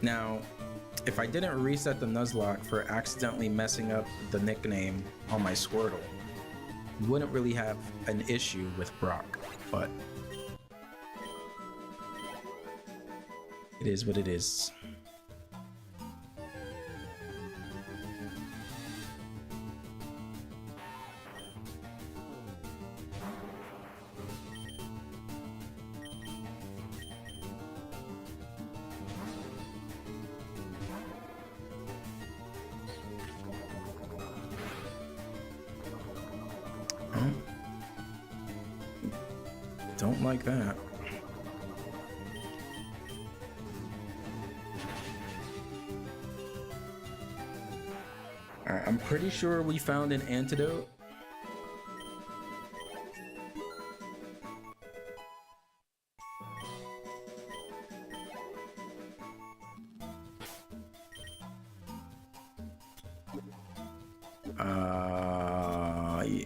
Now, if I didn't reset the Nuzlocke for accidentally messing up the nickname on my Squirtle, you wouldn't really have an issue with Brock, but it is what it is. Don't like that. Alright, I'm pretty sure we found an antidote.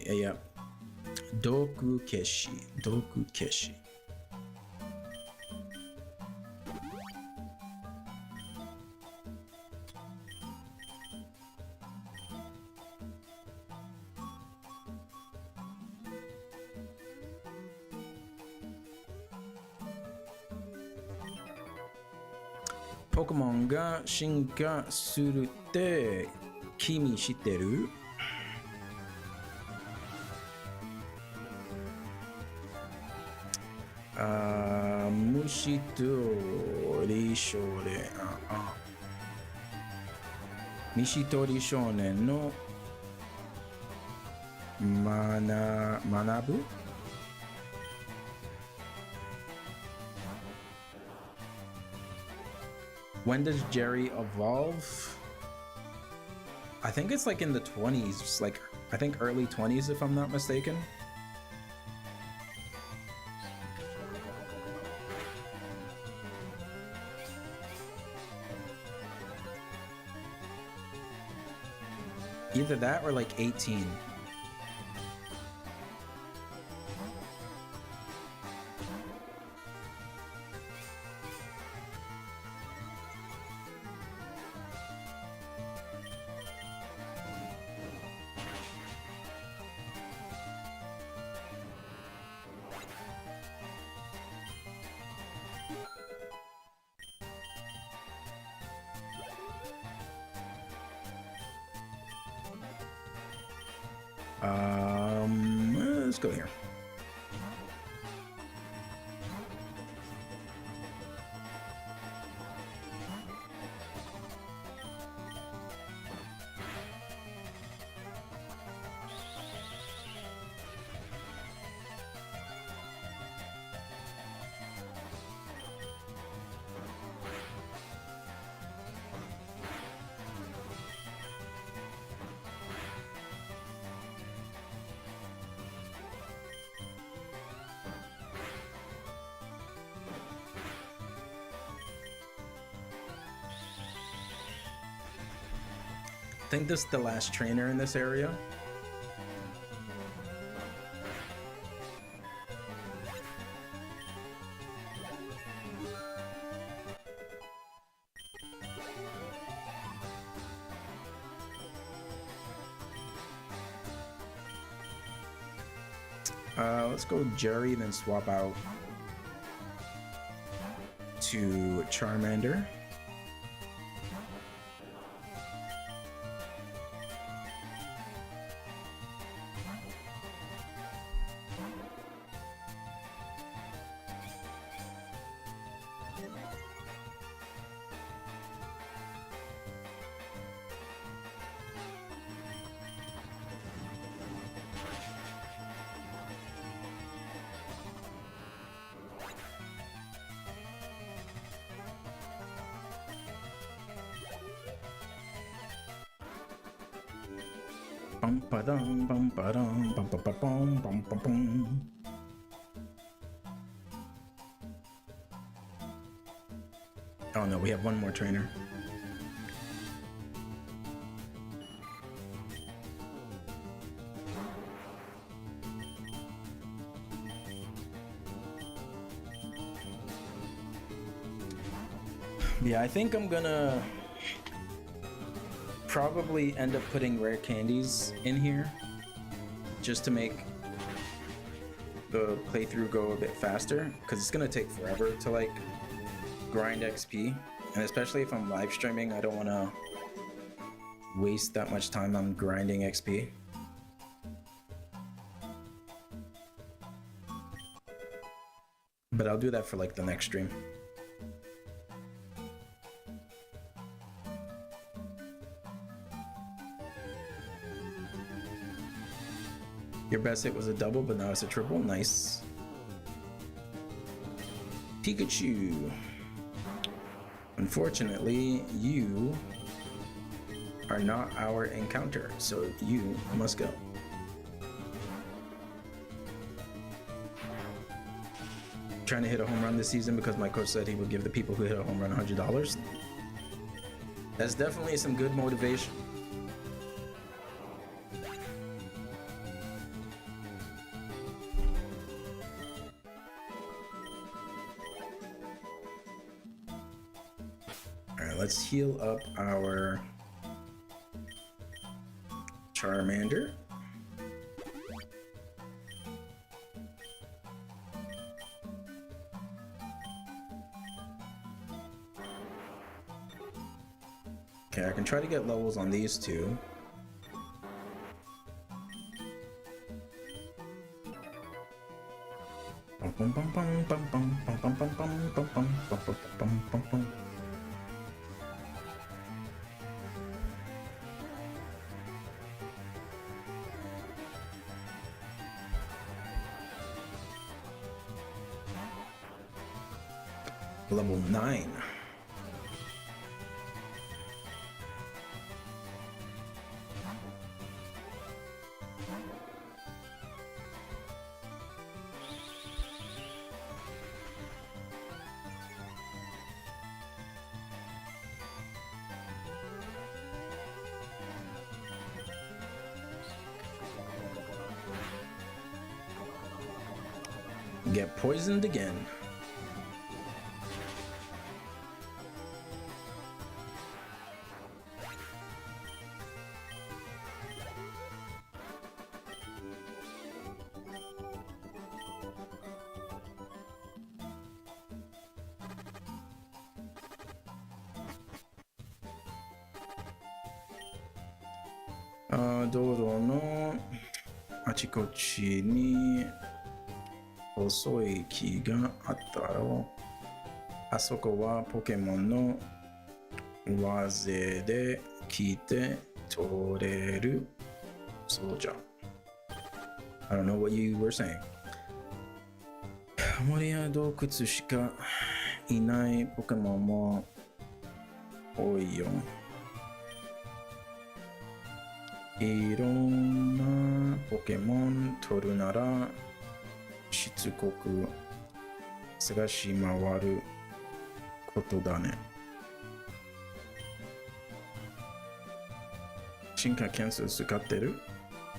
Yeah. Doku Keshi. Pokemon が進化するって君知ってる？虫とり少年、虫とり少年の学ぶWhen does Jerry evolve? I think it's like in the 20s, like I think early 20s if I'm not mistaken. Either that or like 18. Let's go here. I think this is the last trainer in this area. Let's go Jerry, then swap out to Charmander. Bum ba dum bum ba dum bum ba bum bum bum bum. Oh no, we have one more trainer. Yeah, I think I'm gonna probably end up putting rare candies in here just to make the playthrough go a bit faster, because it's gonna take forever to like grind XP, and especially if I'm live streaming, I don't want to waste that much time on grinding XP. But I'll do that for like the next stream. Your best hit was a double, but now it's a triple. Nice. Pikachu. Unfortunately, you are not our encounter, so you must go. Trying to hit a home run this season because my coach said he would give the people who hit a home run $100. That's definitely some good motivation. Let's heal up our Charmander. Okay, I can try to get levels on these two. Level 9. Get poisoned again.道路のあちこちに細い木があったろう。あそこはポケモンの技で聞いて取れるそうじゃ。I don't know what you were saying. 森や洞窟しかいないポケモンも多いよ。いろんなポケモン取るならしつこく探し回ることだね。進化件数使ってる？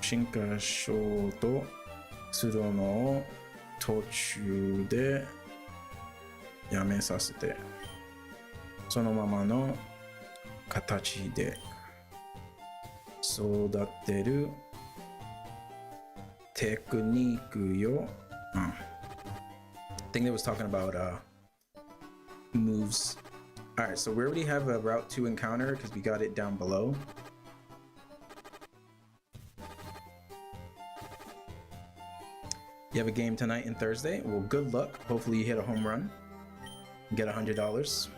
進化しようとするのを途中でやめさせて、そのままの形で育てるテクニックよ。I think they was talking about moves. Alright, so we already have a Route 2 encounter because we got it down below. You have a game tonight and Thursday? Well, good luck. Hopefully you hit a home run. Get $100.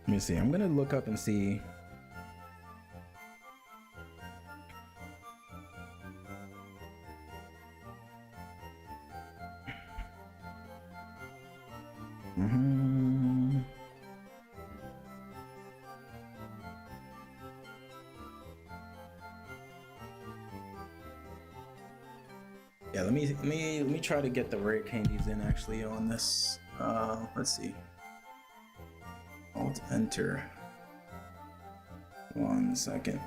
Let me see. I'm gonna look up and see. Yeah, let me try to get the rare candies in actually on this. Let's see. Alt enter. 1 second.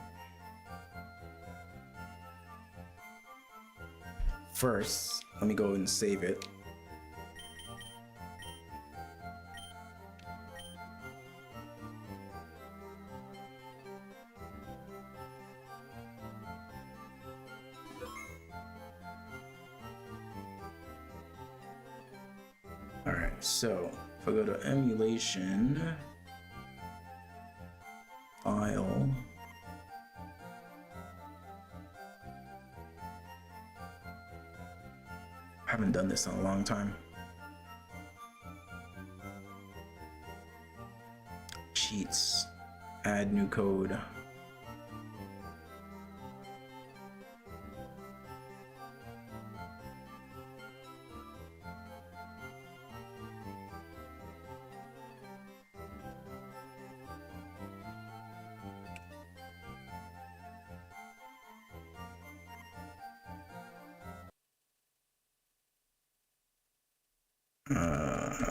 First, let me go and save it. All right, so if I go to emulation, file, I haven't done this in a long time. Cheats, add new code.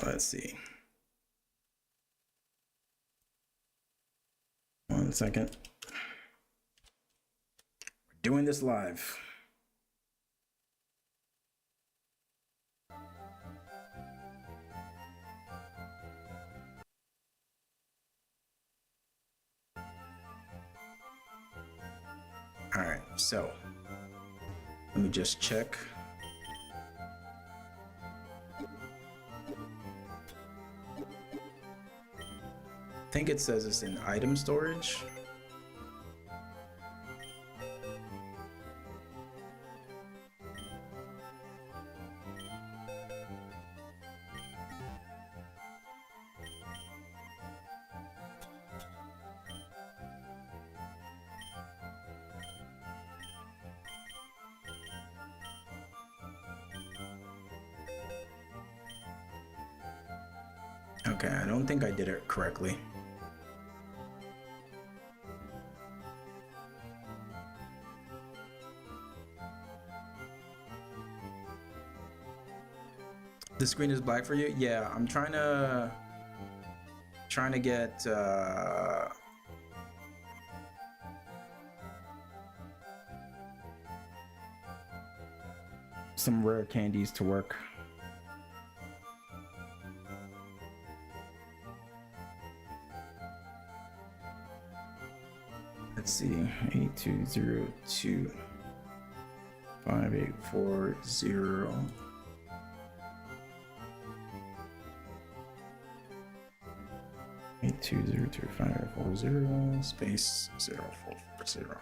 Let's see. 1 second. We're doing this live. All right, so let me just check. I think it says it's in item storage. Okay, I don't think I did it correctly. The screen is black for you? Yeah, I'm trying to get some rare candies to work. Let's see, 8202 5840. Eight two zero two 5840 space 0440.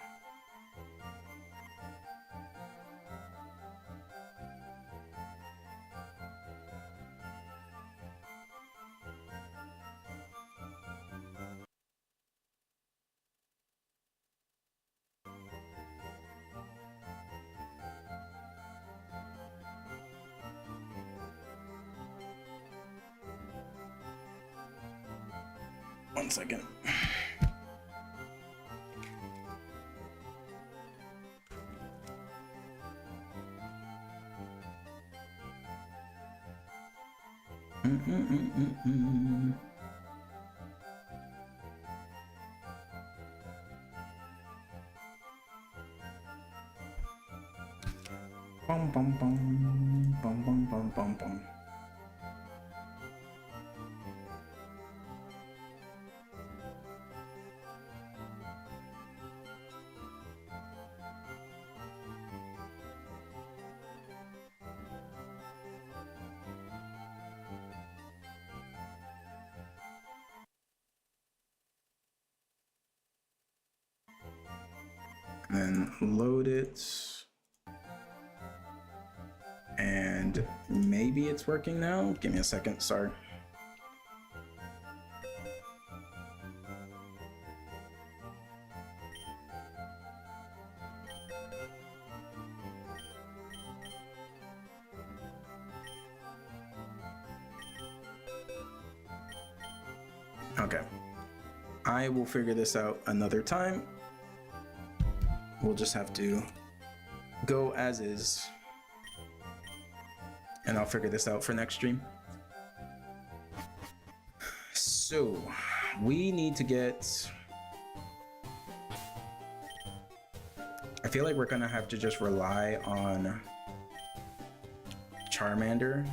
One second. Bum bum bum bum bum bum bum bum. And then load it. And maybe it's working now. Give me a second, sorry. Okay. I will figure this out another time. We'll just have to go as is. And I'll figure this out for next stream. So, we need to get... I feel like we're gonna have to just rely on Charmander.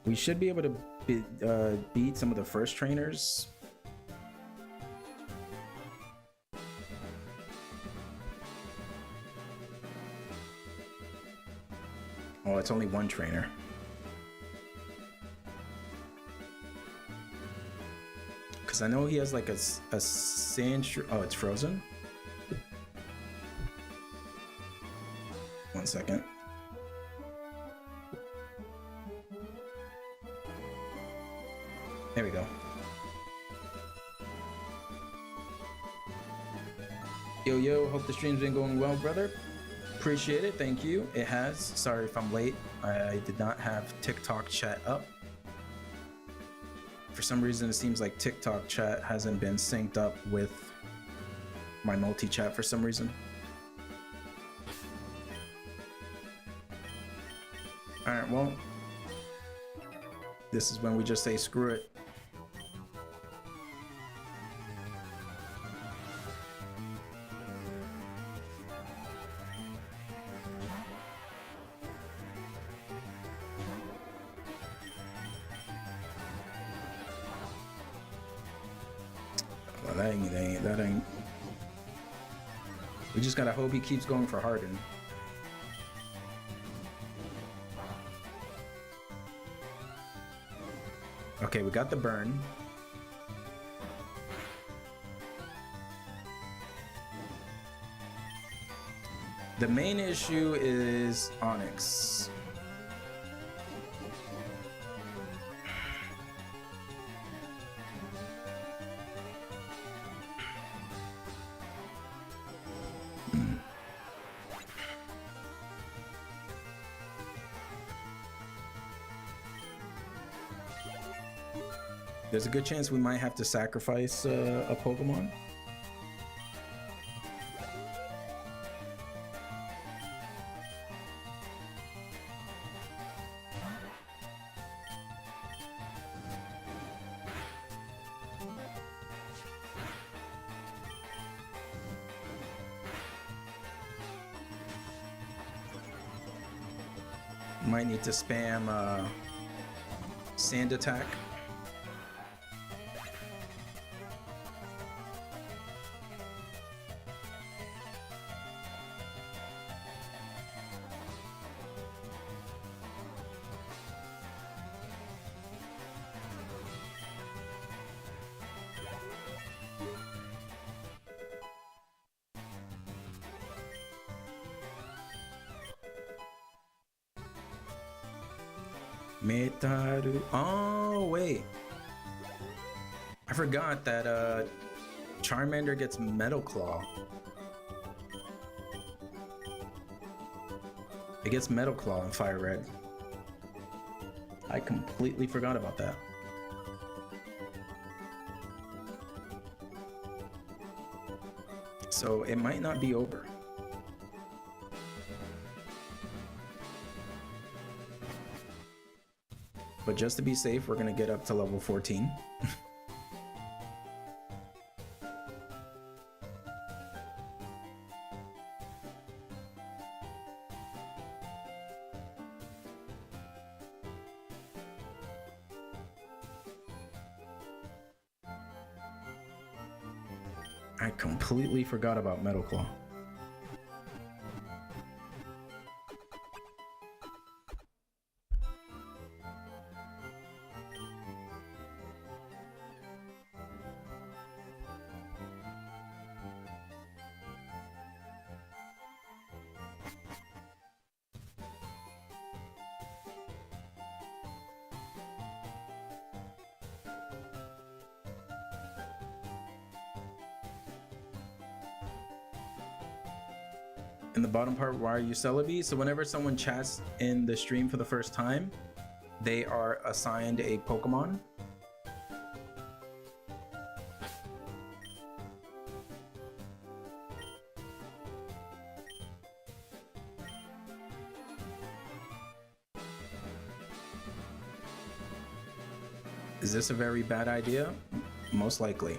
We should be able to beat some of the first trainers. Oh, it's only one trainer. Because I know he has like a sand... Oh, it's frozen? 1 second. There we go. Yo, yo, hope the stream's been going well, brother. Appreciate it, thank you. It has. Sorry if I'm late. I did not have TikTok chat up. For some reason, it seems like TikTok chat hasn't been synced up with my multi-chat for some reason. Alright, well, this is when we just say screw it. Well, that ain't. We just gotta hope he keeps going for Harden. Okay, we got the burn. The main issue is Onyx. There's a good chance we might have to sacrifice a Pokemon. Might need to spam Sand Attack. Metaru. Oh, wait. I forgot that Charmander gets Metal Claw. It gets Metal Claw in Fire Red. I completely forgot about that. So it might not be over. But just to be safe, we're gonna get up to level 14. I completely forgot about Metal Claw. in the bottom part, why are you Celebi? So whenever someone chats in the stream for the first time, they are assigned a Pokemon. Is this a very bad idea? Most likely.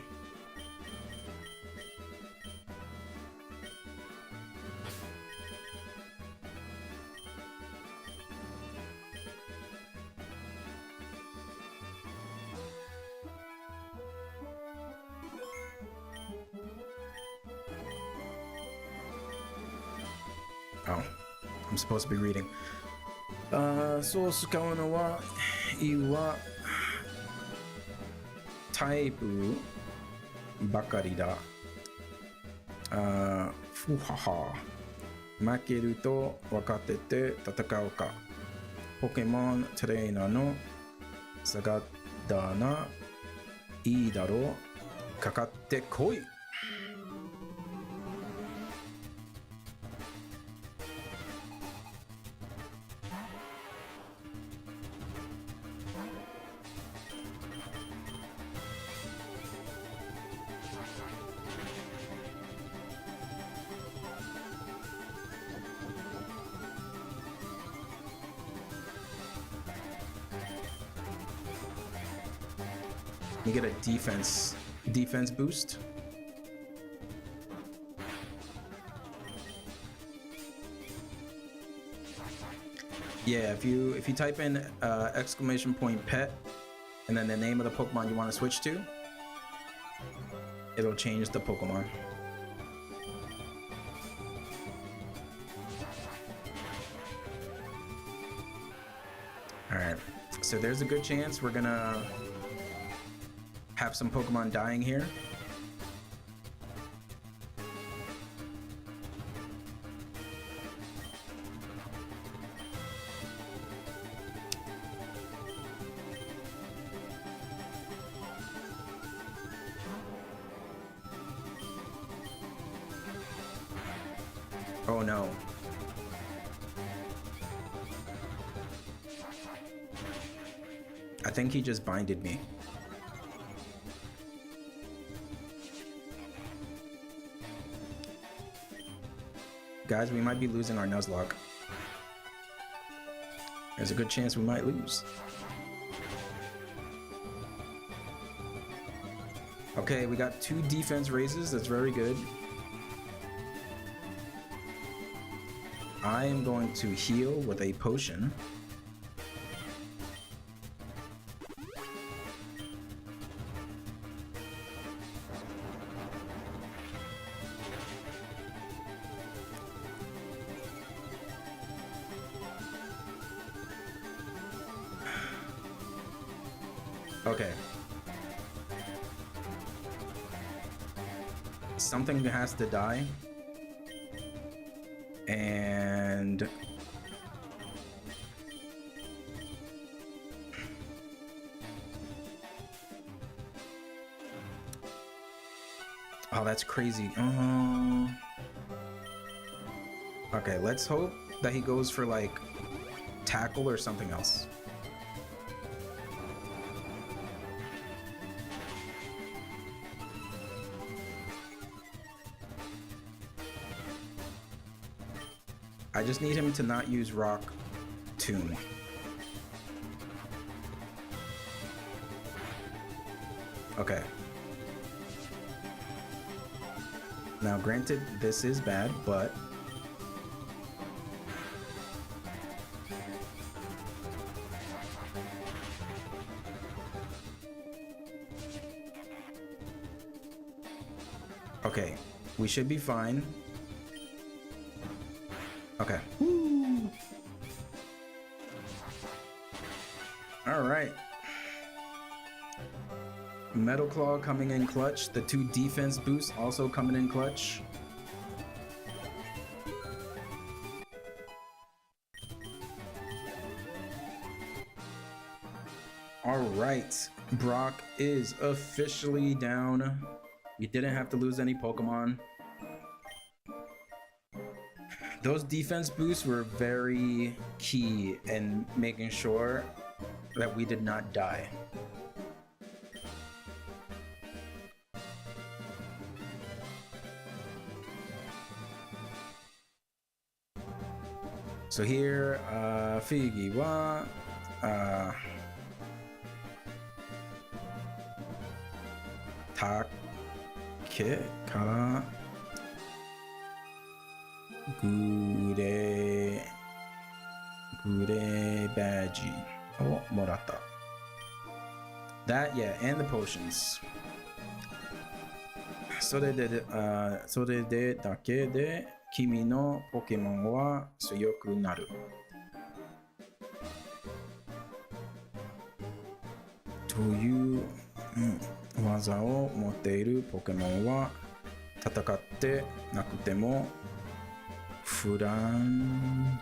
Oh, I'm supposed to be reading. そう使うのは、岩タイプばかりだ。ふはは。負けると分かってて戦うか。ポケモントレーナーの差がだな。いいだろう。かかってこい。You get a defense boost. Yeah, if you type in exclamation point pet and then the name of the Pokemon you want to switch to, it'll change the Pokemon. All right, so there's a good chance we're gonna have some Pokemon dying here. Oh no. I think he just binded me. Guys, we might be losing our Nuzlocke. There's a good chance we might lose. Okay, we got 2 defense raises. That's very good. I am going to heal with a potion. Okay. Something has to die. And oh, that's crazy. Okay, let's hope that he goes for like tackle or something else. I just need him to not use Rock Tomb. Okay. Now, granted, this is bad, but okay, we should be fine. Okay. Woo. All right. Metal Claw coming in clutch. The 2 defense boosts also coming in clutch. All right. Brock is officially down. You didn't have to lose any Pokemon. those defense boosts were very key in making sure that we did not die. So here, Figi wa take kara gure baji o morata. That, yeah, and the potions. それでだけで君のポケモンは強くなる。という、技を持っているポケモンは戦ってなくても普段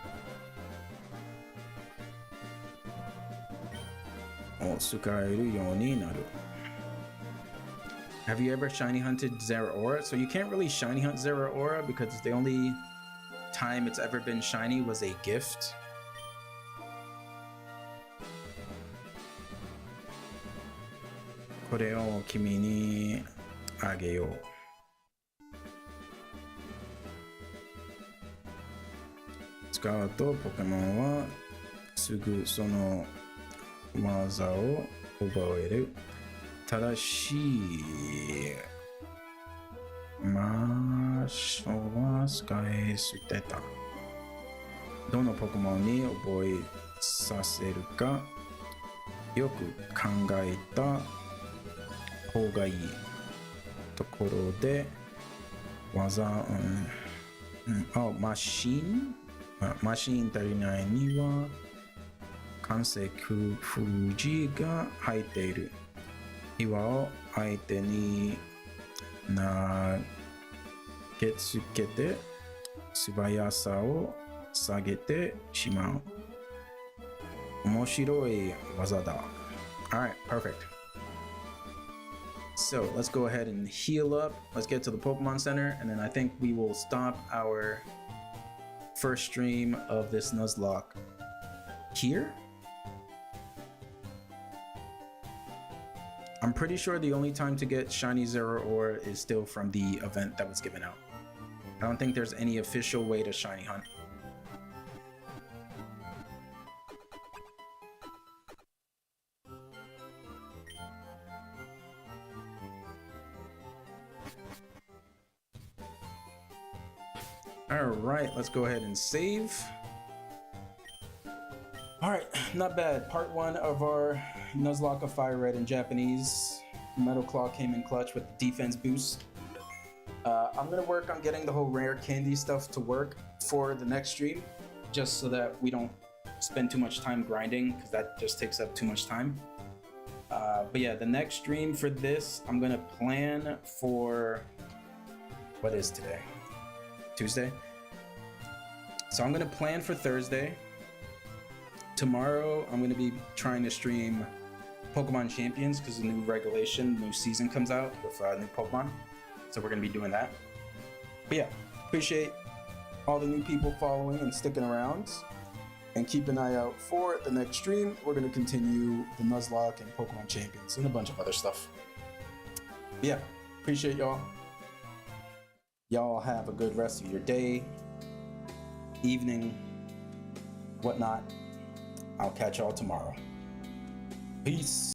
を使えるようになる。Have you ever shiny hunted Zeraora? So you can't really shiny hunt Zeraora because the only time it's ever been shiny was a gift. Kore o kimi ni ageyou. Tsukau to Pokemon wa sugu sono waza o oboeru. 正しい魔性は使い捨てた。どのポケモンに覚えさせるかよく考えた方がいいところで技、マシン足りないには関節封じが入っている。岩を相手に投げつけて素早さを下げてしまう。面白い技だ。Alright, perfect. So let's go ahead and heal up. Let's get to the Pokemon Center, and then I think we will stop our first stream of this Nuzlocke here. I'm pretty sure the only time to get shiny Zeraora is still from the event that was given out. I don't think there's any official way to shiny hunt. All right, let's go ahead and save. All right, not bad. Part 1 of our Nuzlocke of Fire Red in Japanese. Metal Claw came in clutch with the defense boost. I'm gonna work on getting the whole rare candy stuff to work for the next stream, just so that we don't spend too much time grinding, because that just takes up too much time. But yeah, the next stream for this, I'm gonna plan for, what is today? Tuesday? So I'm gonna plan for Thursday. Tomorrow, I'm going to be trying to stream Pokemon Champions because the new regulation, new season comes out with new Pokemon. So we're going to be doing that. But yeah, appreciate all the new people following and sticking around. And keep an eye out for the next stream. We're going to continue the Nuzlocke and Pokemon Champions and a bunch of other stuff. But yeah, appreciate y'all. Y'all have a good rest of your day, evening, whatnot. I'll catch y'all tomorrow. Peace.